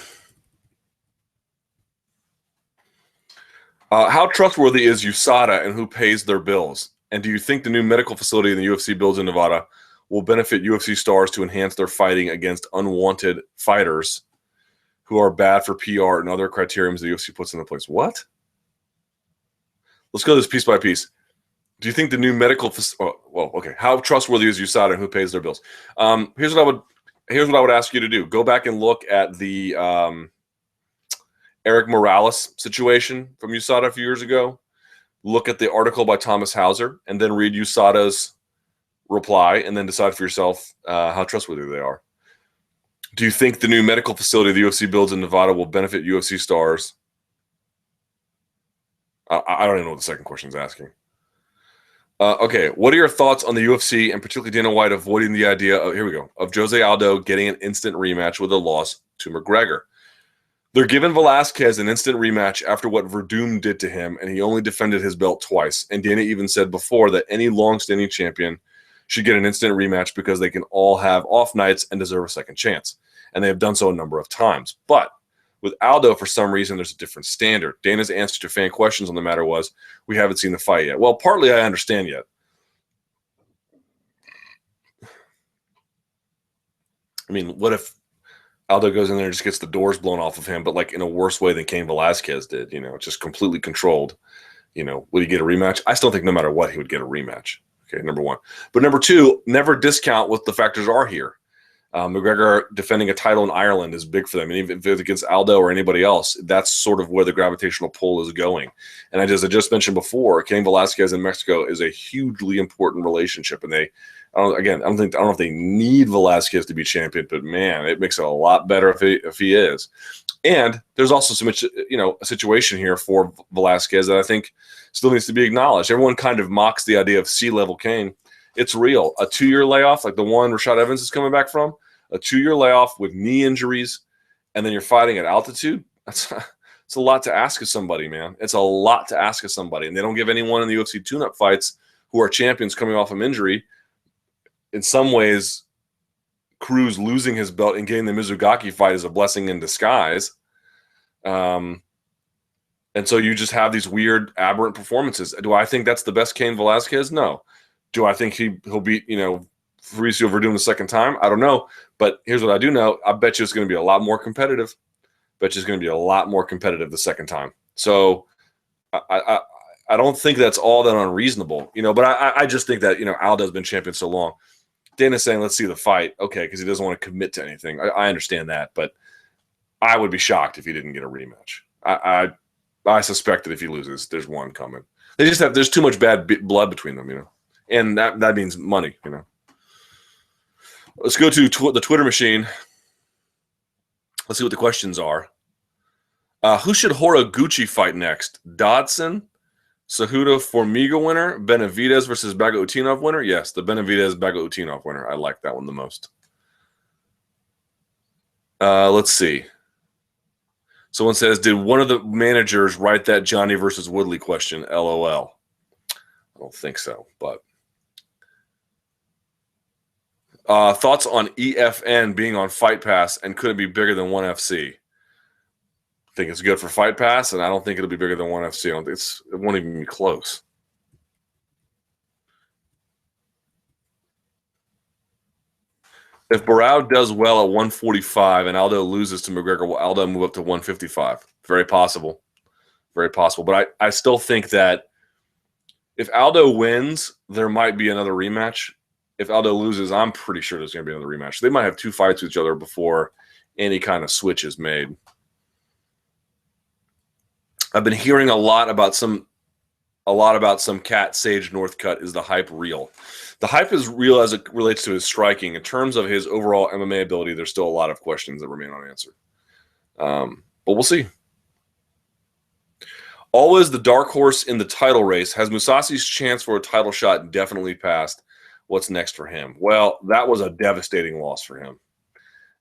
How trustworthy is USADA and who pays their bills? And do you think the new medical facility in the UFC builds in Nevada will benefit UFC stars to enhance their fighting against unwanted fighters who are bad for PR and other criteriums the UFC puts into place? What? Let's go this piece by piece. Do you think the new medical okay. How trustworthy is USADA and who pays their bills? Here's what I would ask you to do. Go back and look at the Eric Morales situation from USADA a few years ago. Look at the article by Thomas Hauser and then read USADA's reply and then decide for yourself how trustworthy they are. Do you think the new medical facility the UFC builds in Nevada will benefit UFC stars? I don't even know what the second question is asking. Okay, what are your thoughts on the UFC and particularly Dana White avoiding the idea of, here we go, of Jose Aldo getting an instant rematch with a loss to McGregor? They're giving Velasquez an instant rematch after what Verdum did to him, and he only defended his belt twice. And Dana even said before that any long-standing champion should get an instant rematch because they can all have off nights and deserve a second chance. And they have done so a number of times. But with Aldo, for some reason, there's a different standard. Dana's answer to fan questions on the matter was, we haven't seen the fight yet. Well, partly I understand yet. I mean, what if Aldo goes in there and just gets the doors blown off of him, but like in a worse way than Cain Velasquez did, just completely controlled. Would he get a rematch? I still think no matter what, he would get a rematch. Okay, number one. But number two, never discount what the factors are here. McGregor defending a title in Ireland is big for them. And even if it's against Aldo or anybody else, that's sort of where the gravitational pull is going. And I just mentioned before, Cain Velasquez and Mexico is a hugely important relationship. And I don't know if they need Velasquez to be champion, but man, it makes it a lot better if he is. And there's also a situation here for Velasquez that I think still needs to be acknowledged. Everyone kind of mocks the idea of C-level Cain. It's real. A 2-year layoff, like the one Rashad Evans is coming back from, a 2-year layoff with knee injuries, and then you're fighting at altitude. It's a lot to ask of somebody, man. It's a lot to ask of somebody. And they don't give anyone in the UFC tune-up fights who are champions coming off of injury. In some ways, Cruz losing his belt and getting the Mizugaki fight is a blessing in disguise. And so you just have these weird, aberrant performances. Do I think that's the best Cain Velasquez? No. Do I think he'll beat, Fabricio Verdum the second time? I don't know. But here's what I do know. I bet you it's going to be a lot more competitive. Bet you it's going to be a lot more competitive the second time. So I don't think that's all that unreasonable, but I just think that, Aldo's been champion so long. Dana's saying, let's see the fight. Okay, because he doesn't want to commit to anything. I understand that, but I would be shocked if he didn't get a rematch. I suspect that if he loses, there's one coming. There's too much bad blood between them, and that means money, Let's go to the Twitter machine. Let's see what the questions are. Who should Horiguchi fight next? Dodson, Cejudo Formiga winner, Benavidez versus Bagotinov winner? Yes, the Benavidez Bagotinov winner. I like that one the most. Let's see. Someone says, did one of the managers write that Johnny versus Woodley question? LOL. I don't think so, but thoughts on EFN being on Fight Pass and could it be bigger than ONE FC? I think it's good for Fight Pass, and I don't think it'll be bigger than ONE FC. It won't even be close. If Barao does well at 145 and Aldo loses to McGregor, will Aldo move up to 155? Very possible. Very possible. But I still think that if Aldo wins, there might be another rematch. If Aldo loses, I'm pretty sure there's going to be another rematch. They might have two fights with each other before any kind of switch is made. I've been hearing a lot about some Cat Sage Northcutt. Is the hype real? The hype is real as it relates to his striking. In terms of his overall MMA ability, there's still a lot of questions that remain unanswered. But we'll see. Always the dark horse in the title race. Has Mousasi's chance for a title shot definitely passed? What's next for him? Well, that was a devastating loss for him.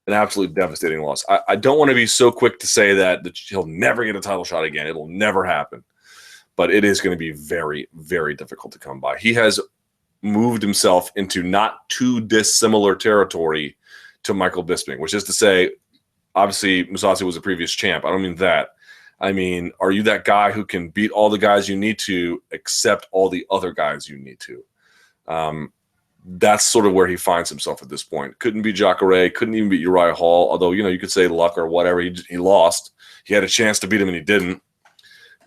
An absolute devastating loss. I don't want to be so quick to say that he'll never get a title shot again. It'll never happen. But it is going to be very, very difficult to come by. He has moved himself into not too dissimilar territory to Michael Bisping, which is to say, obviously, Mousasi was a previous champ. I don't mean that. I mean, are you that guy who can beat all the guys you need to, except all the other guys you need to? That's sort of where he finds himself at this point. Couldn't beat Jacare, couldn't even beat Uriah Hall, although, you could say luck or whatever. He lost. He had a chance to beat him, and he didn't.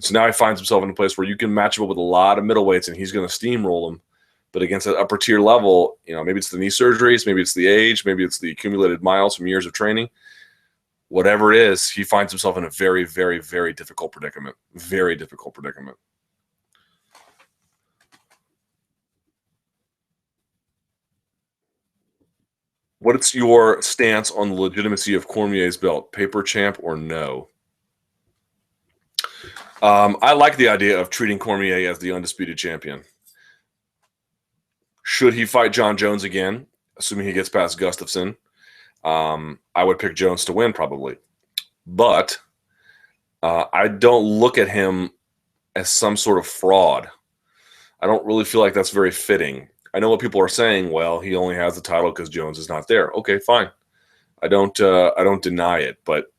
So now he finds himself in a place where you can match him up with a lot of middleweights, and he's going to steamroll him. But against that upper tier level, maybe it's the knee surgeries, maybe it's the age, maybe it's the accumulated miles from years of training. Whatever it is, he finds himself in a very, very, very difficult predicament. Very difficult predicament. What's your stance on the legitimacy of Cormier's belt? Paper champ or no? I like the idea of treating Cormier as the undisputed champion. Should he fight Jon Jones again, assuming he gets past Gustafsson, I would pick Jones to win probably. But I don't look at him as some sort of fraud. I don't really feel like that's very fitting. I know what people are saying. Well, he only has the title because Jones is not there. Okay, fine. I don't deny it, but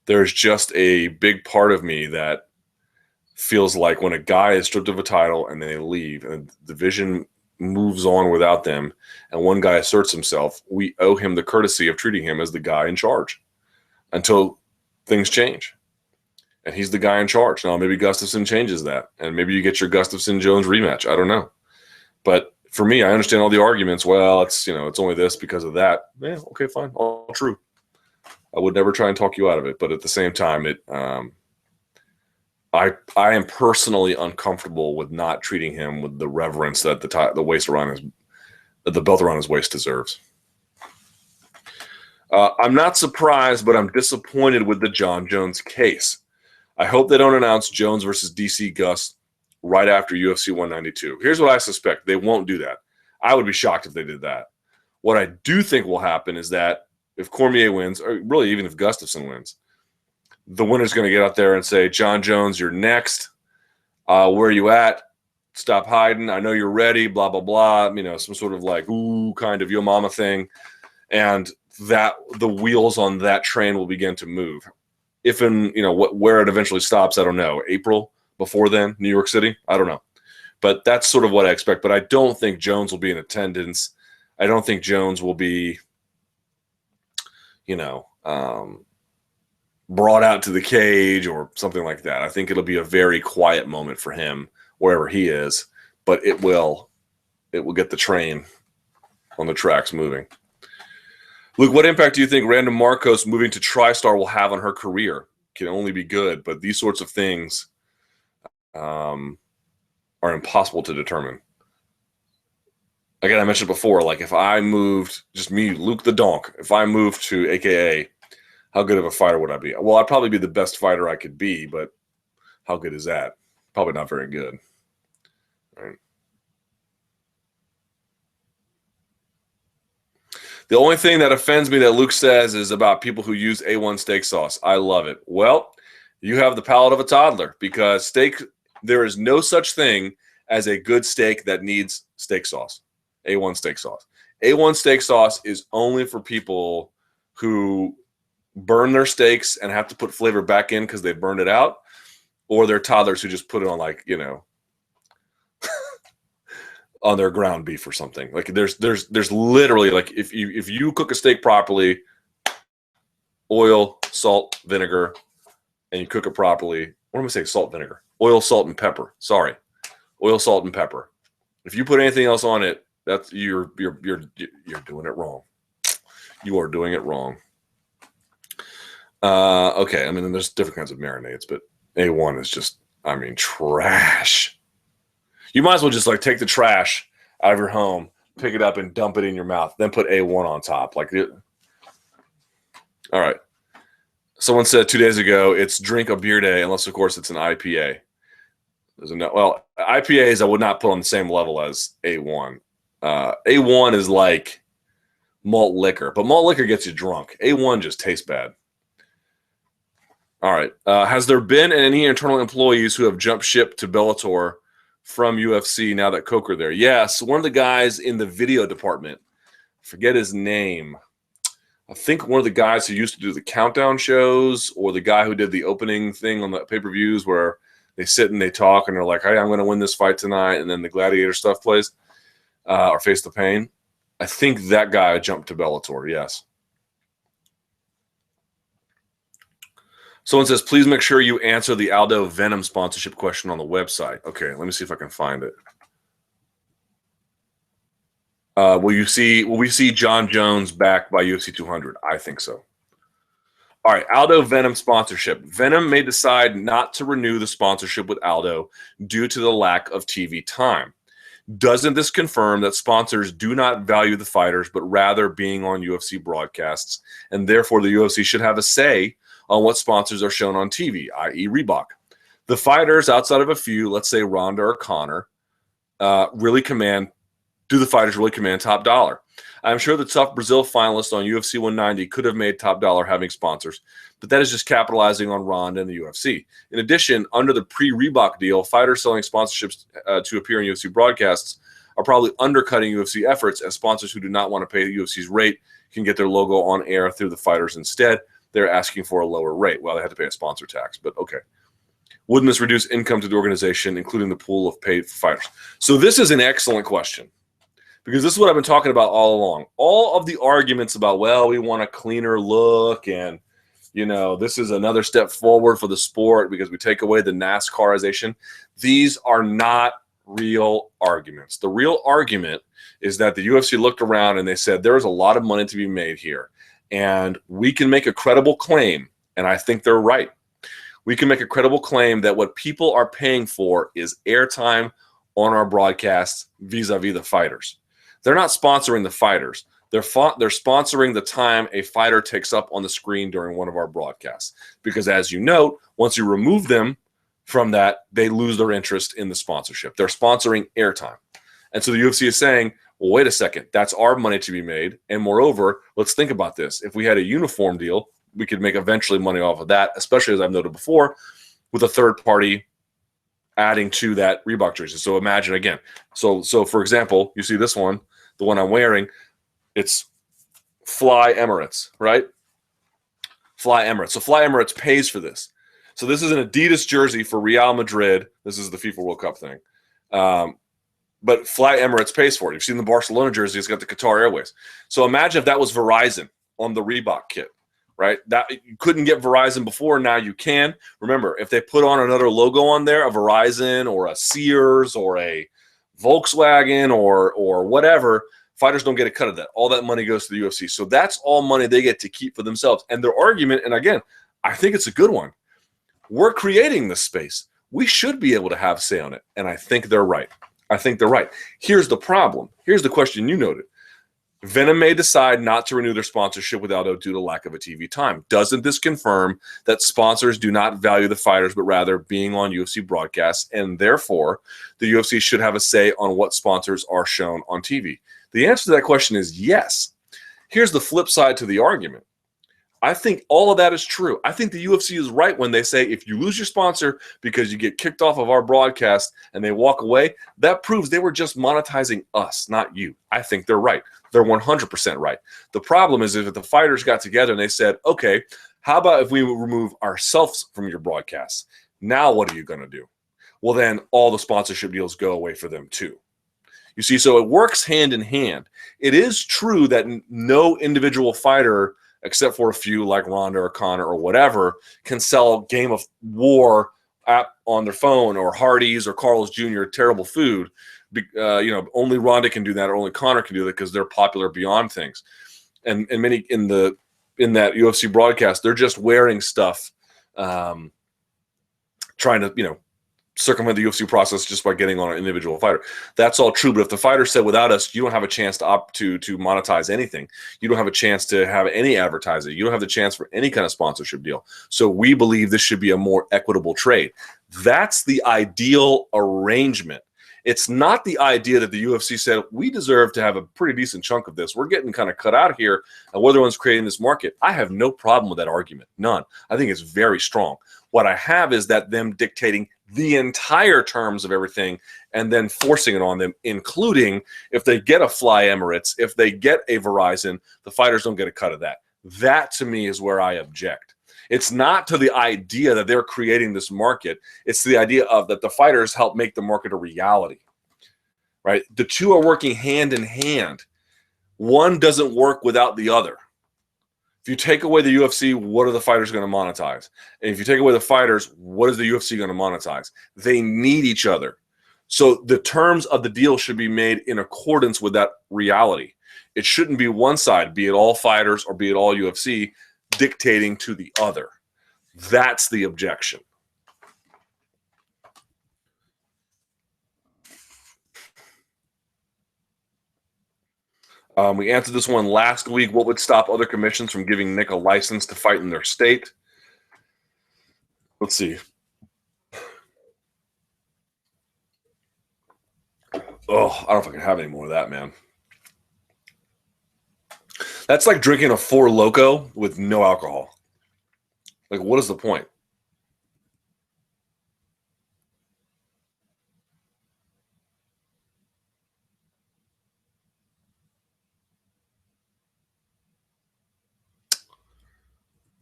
there's just a big part of me that feels like when a guy is stripped of a title and they leave and the division moves on without them and one guy asserts himself, we owe him the courtesy of treating him as the guy in charge until things change. And he's the guy in charge. Now, maybe Gustafsson changes that, and maybe you get your Gustafsson-Jones rematch. I don't know. But for me, I understand all the arguments. Well, it's only this because of that. Yeah, okay, fine. All true. I would never try and talk you out of it. But at the same time, I am personally uncomfortable with not treating him with the reverence that the waist around the belt around his waist deserves. I'm not surprised, but I'm disappointed with the Jon Jones case. I hope they don't announce Jones versus DC Gus right after UFC 192. Here's what I suspect. They won't do that. I would be shocked if they did that. What I do think will happen is that if Cormier wins, or really even if Gustafsson wins, the winner's going to get out there and say, Jon Jones, you're next. Where are you at? Stop hiding. I know you're ready, blah, blah, blah. Some sort of like, ooh, kind of yo mama thing. And that the wheels on that train will begin to move. If and, where it eventually stops, I don't know. April, before then, New York City, I don't know. But that's sort of what I expect. But I don't think Jones will be in attendance. I don't think Jones will be, brought out to the cage or something like that. I think it'll be a very quiet moment for him wherever he is, but it will get the train on the tracks moving. Luke, what impact do you think Random Marcos moving to TriStar will have on her career? Can only be good, but these sorts of things are impossible to determine. Again, I mentioned before, like if I moved, just me, Luke the Donk, if I moved to AKA, how good of a fighter would I be? Well, I'd probably be the best fighter I could be, but how good is that? Probably not very good. Right. The only thing that offends me that Luke says is about people who use A1 steak sauce. I love it. Well, you have the palate of a toddler because there is no such thing as a good steak that needs steak sauce. A1 steak sauce. A1 steak sauce is only for people who burn their steaks and have to put flavor back in because they burned it out, or they're toddlers who just put it on on their ground beef or something. Like there's literally like if you cook a steak properly, oil, salt, vinegar, and you cook it properly. What am I saying? Salt, vinegar, oil, salt, and pepper. Sorry, oil, salt, and pepper. If you put anything else on it, that's you're doing it wrong. You are doing it wrong. Okay, there's different kinds of marinades, but A1 is just, trash. You might as well just take the trash out of your home, pick it up and dump it in your mouth, then put A1 on top. All right. Someone said 2 days ago, it's drink a beer day, unless, of course, it's an IPA. Well, IPAs I would not put on the same level as A1. A1 is like malt liquor, but malt liquor gets you drunk. A1 just tastes bad. All right. Has there been any internal employees who have jumped ship to Bellator from UFC now that Coker there? Yes, one of the guys in the video department, forget his name. I think one of the guys who used to do the countdown shows, or the guy who did the opening thing on the pay-per-views where they sit and they talk and they're like, hey, I'm going to win this fight tonight, and then the gladiator stuff plays, or Face the Pain. I think that guy jumped to Bellator, yes. Someone says, please make sure you answer the Aldo Venom sponsorship question on the website. Okay, let me see if I can find it. Will we see Jon Jones backed by UFC 200? I think so. All right, Aldo Venom sponsorship. Venom may decide not to renew the sponsorship with Aldo due to the lack of TV time. Doesn't this confirm that sponsors do not value the fighters, but rather being on UFC broadcasts, and therefore the UFC should have a say on what sponsors are shown on TV, i.e. Reebok? The fighters, outside of a few, let's say Ronda or Conor, do the fighters really command top dollar? I'm sure the tough Brazil finalist on UFC 190 could have made top dollar having sponsors, but that is just capitalizing on Ronda and the UFC. In addition, under the pre-Reebok deal, fighters selling sponsorships to appear in UFC broadcasts are probably undercutting UFC efforts, as sponsors who do not want to pay the UFC's rate can get their logo on air through the fighters instead. They're asking for a lower rate. Well, they have to pay a sponsor tax, but okay. Wouldn't this reduce income to the organization, including the pool of paid fighters? So this is an excellent question, because this is what I've been talking about all along. All of the arguments about, well, we want a cleaner look, and, you know, this is another step forward for the sport because we take away the NASCARization. These are not real arguments. The real argument is that the UFC looked around and they said, there's a lot of money to be made here, and we can make a credible claim, and I think they're right. We can make a credible claim that what people are paying for is airtime on our broadcasts vis-a-vis the fighters. They're not sponsoring the fighters. They're sponsoring the time a fighter takes up on the screen during one of our broadcasts. Because as you note, once you remove them from that, they lose their interest in the sponsorship. They're sponsoring airtime. And so the UFC is saying, well, wait a second, that's our money to be made. And moreover, let's think about this. If we had a uniform deal, we could make eventually money off of that, especially as I've noted before, with a third party adding to that Reebok jersey. So imagine again. So for example, you see this one, the one I'm wearing, it's Fly Emirates, right? Fly Emirates. So Fly Emirates pays for this. So this is an Adidas jersey for Real Madrid. This is the FIFA World Cup thing. But Fly Emirates pays for it. You've seen the Barcelona jersey. It's got the Qatar Airways. So imagine if that was Verizon on the Reebok kit, right? That you couldn't get Verizon before. Now you can. Remember, if they put on another logo on there, a Verizon or a Sears or a Volkswagen or whatever, fighters don't get a cut of that. All that money goes to the UFC. So that's all money they get to keep for themselves. And their argument, and again, I think it's a good one. We're creating this space. We should be able to have say on it. And I think they're right. I think they're right. Here's the problem. Here's the question you noted. Venom may decide not to renew their sponsorship with Aldo due to lack of a TV time. Doesn't this confirm that sponsors do not value the fighters, but rather being on UFC broadcasts, and therefore the UFC should have a say on what sponsors are shown on TV? The answer to that question is yes. Here's the flip side to the argument. I think all of that is true. I think the UFC is right when they say if you lose your sponsor because you get kicked off of our broadcast and they walk away, that proves they were just monetizing us, not you. I think they're right. They're 100% right. The problem is if the fighters got together and they said, okay, how about if we remove ourselves from your broadcast? Now what are you going to do? Well, then all the sponsorship deals go away for them too. You see, so it works hand in hand. It is true that no individual fighter, except for a few like Ronda or Conor or whatever, can sell Game of War app on their phone, or Hardee's or Carl's Jr. terrible food. Only Ronda can do that, or only Conor can do that because they're popular beyond things. And many in that UFC broadcast, they're just wearing stuff, trying to circumvent the UFC process just by getting on an individual fighter. That's all true. But if the fighter said, without us, you don't have a chance to monetize anything. You don't have a chance to have any advertising. You don't have the chance for any kind of sponsorship deal. So we believe this should be a more equitable trade. That's the ideal arrangement. It's not the idea that the UFC said, we deserve to have a pretty decent chunk of this. We're getting kind of cut out here, and we're the ones creating this market. I have no problem with that argument. None. I think it's very strong. What I have is that them dictating the entire terms of everything and then forcing it on them, including if they get a Fly Emirates, if they get a Verizon, the fighters don't get a cut of that. That, to me, is where I object. It's not to the idea that they're creating this market. It's the idea of that the fighters help make the market a reality, right? The two are working hand in hand. One doesn't work without the other. If you take away the UFC, what are the fighters going to monetize? And if you take away the fighters, what is the UFC going to monetize? They need each other. So the terms of the deal should be made in accordance with that reality. It shouldn't be one side, be it all fighters or be it all UFC, dictating to the other. That's the objection. We answered this one last week. What would stop other commissions from giving Nick a license to fight in their state? Let's see. Oh, I don't fucking have any more of that, man. That's like drinking a Four Loko with no alcohol. Like, what is the point?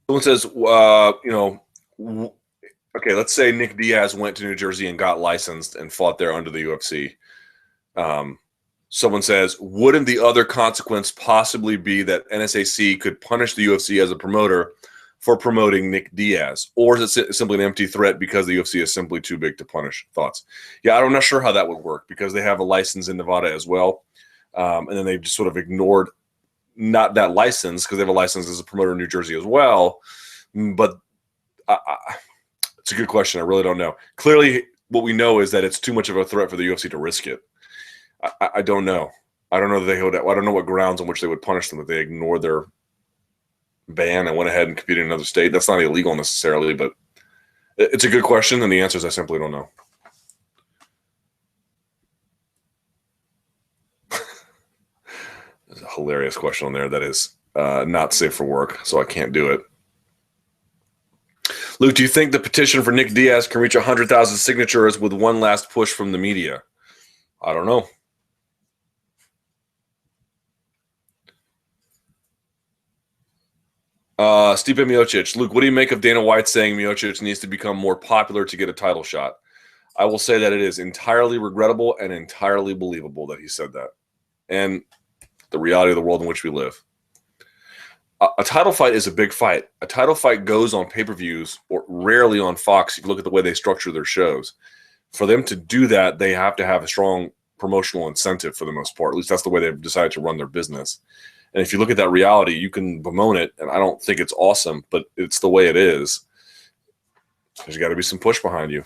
Someone says, okay, let's say Nick Diaz went to New Jersey and got licensed and fought there under the UFC. Someone says, wouldn't the other consequence possibly be that NSAC could punish the UFC as a promoter for promoting Nick Diaz? Or is it simply an empty threat because the UFC is simply too big to punish? Thoughts? Yeah, I'm not sure how that would work because they have a license in Nevada as well. And then they just sort of ignored not that license because they have a license as a promoter in New Jersey as well. But it's a good question. I really don't know. Clearly, what we know is that it's too much of a threat for the UFC to risk it. I don't know. I don't know that they would. I don't know what grounds on which they would punish them if they ignored their ban and went ahead and competed in another state. That's not illegal necessarily, but it's a good question, and the answer is I simply don't know. There's a hilarious question on there that is not safe for work, so I can't do it. Luke, do you think the petition for Nick Diaz can reach 100,000 signatures with one last push from the media? I don't know. Stipe Miocic. Luke, what do you make of Dana White saying Miocic needs to become more popular to get a title shot? I will say that it is entirely regrettable and entirely believable that he said that. And the reality of the world in which we live. A title fight is a big fight. A title fight goes on pay-per-views or rarely on Fox. You can look at the way they structure their shows. For them to do that, they have to have a strong promotional incentive for the most part. At least that's the way they've decided to run their business. And if you look at that reality, you can bemoan it, and I don't think it's awesome, but it's the way it is. There's got to be some push behind you.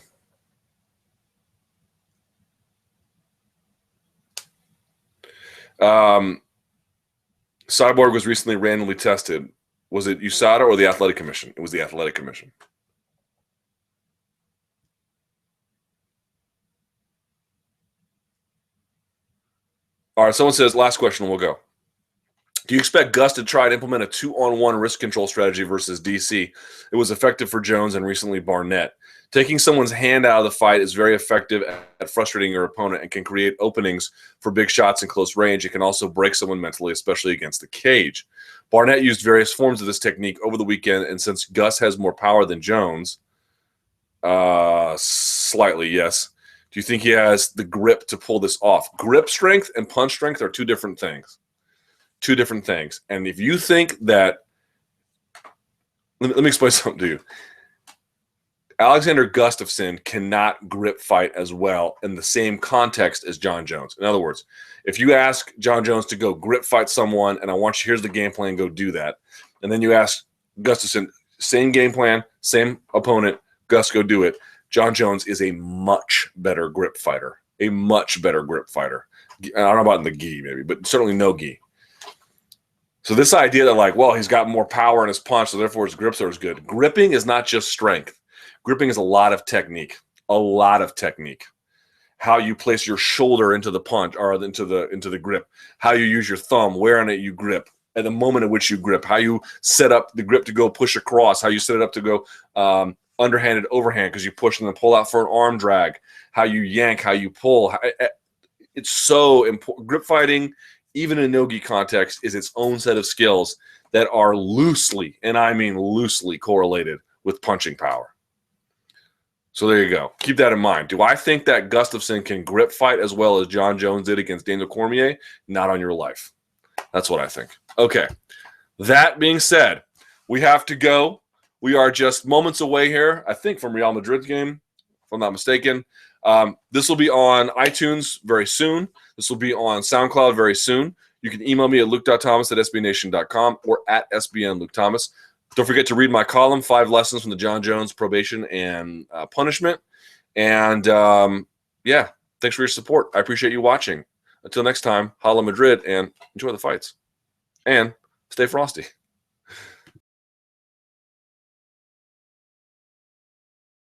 Cyborg was recently randomly tested. Was it USADA or the Athletic Commission? It was the Athletic Commission. All right, someone says, last question, and we'll go. Do you expect Gus to try to implement a 2-on-1 risk control strategy versus DC? It was effective for Jones and recently Barnett. Taking someone's hand out of the fight is very effective at frustrating your opponent and can create openings for big shots in close range. It can also break someone mentally, especially against the cage. Barnett used various forms of this technique over the weekend, and since Gus has more power than Jones, slightly, yes. Do you think he has the grip to pull this off? Grip strength and punch strength are two different things. Two different things. And if you think that, let me explain something to you. Alexander Gustafsson cannot grip fight as well in the same context as Jon Jones. In other words, if you ask Jon Jones to go grip fight someone and I want you, here's the game plan, go do that. And then you ask Gustafsson, same game plan, same opponent, Gus, go do it. Jon Jones is a much better grip fighter. A much better grip fighter. I don't know about in the gi, maybe, but certainly no gi. So this idea that, like, well, he's got more power in his punch, so therefore his grips are as good. Gripping is not just strength. Gripping is a lot of technique. A lot of technique. How you place your shoulder into the punch or into the grip. How you use your thumb, where on it you grip. At the moment at which you grip. How you set up the grip to go push across. How you set it up to go underhanded, overhand, because you push and then pull out for an arm drag. How you yank, how you pull. It's so important. Grip fighting, even in no-gi context, is its own set of skills that are loosely, and I mean loosely, correlated with punching power. So there you go. Keep that in mind. Do I think that Gustafsson can grip fight as well as Jon Jones did against Daniel Cormier? Not on your life. That's what I think. Okay. That being said, we have to go. We are just moments away here, I think, from Real Madrid's game, if I'm not mistaken. This will be on iTunes very soon. This will be on SoundCloud very soon. You can email me at luke.thomas@sbnation.com or at sbnlukethomas. Don't forget to read my column, 5 Lessons from the Jon Jones Probation and Punishment. And, yeah, thanks for your support. I appreciate you watching. Until next time, Hala Madrid, and enjoy the fights. And stay frosty.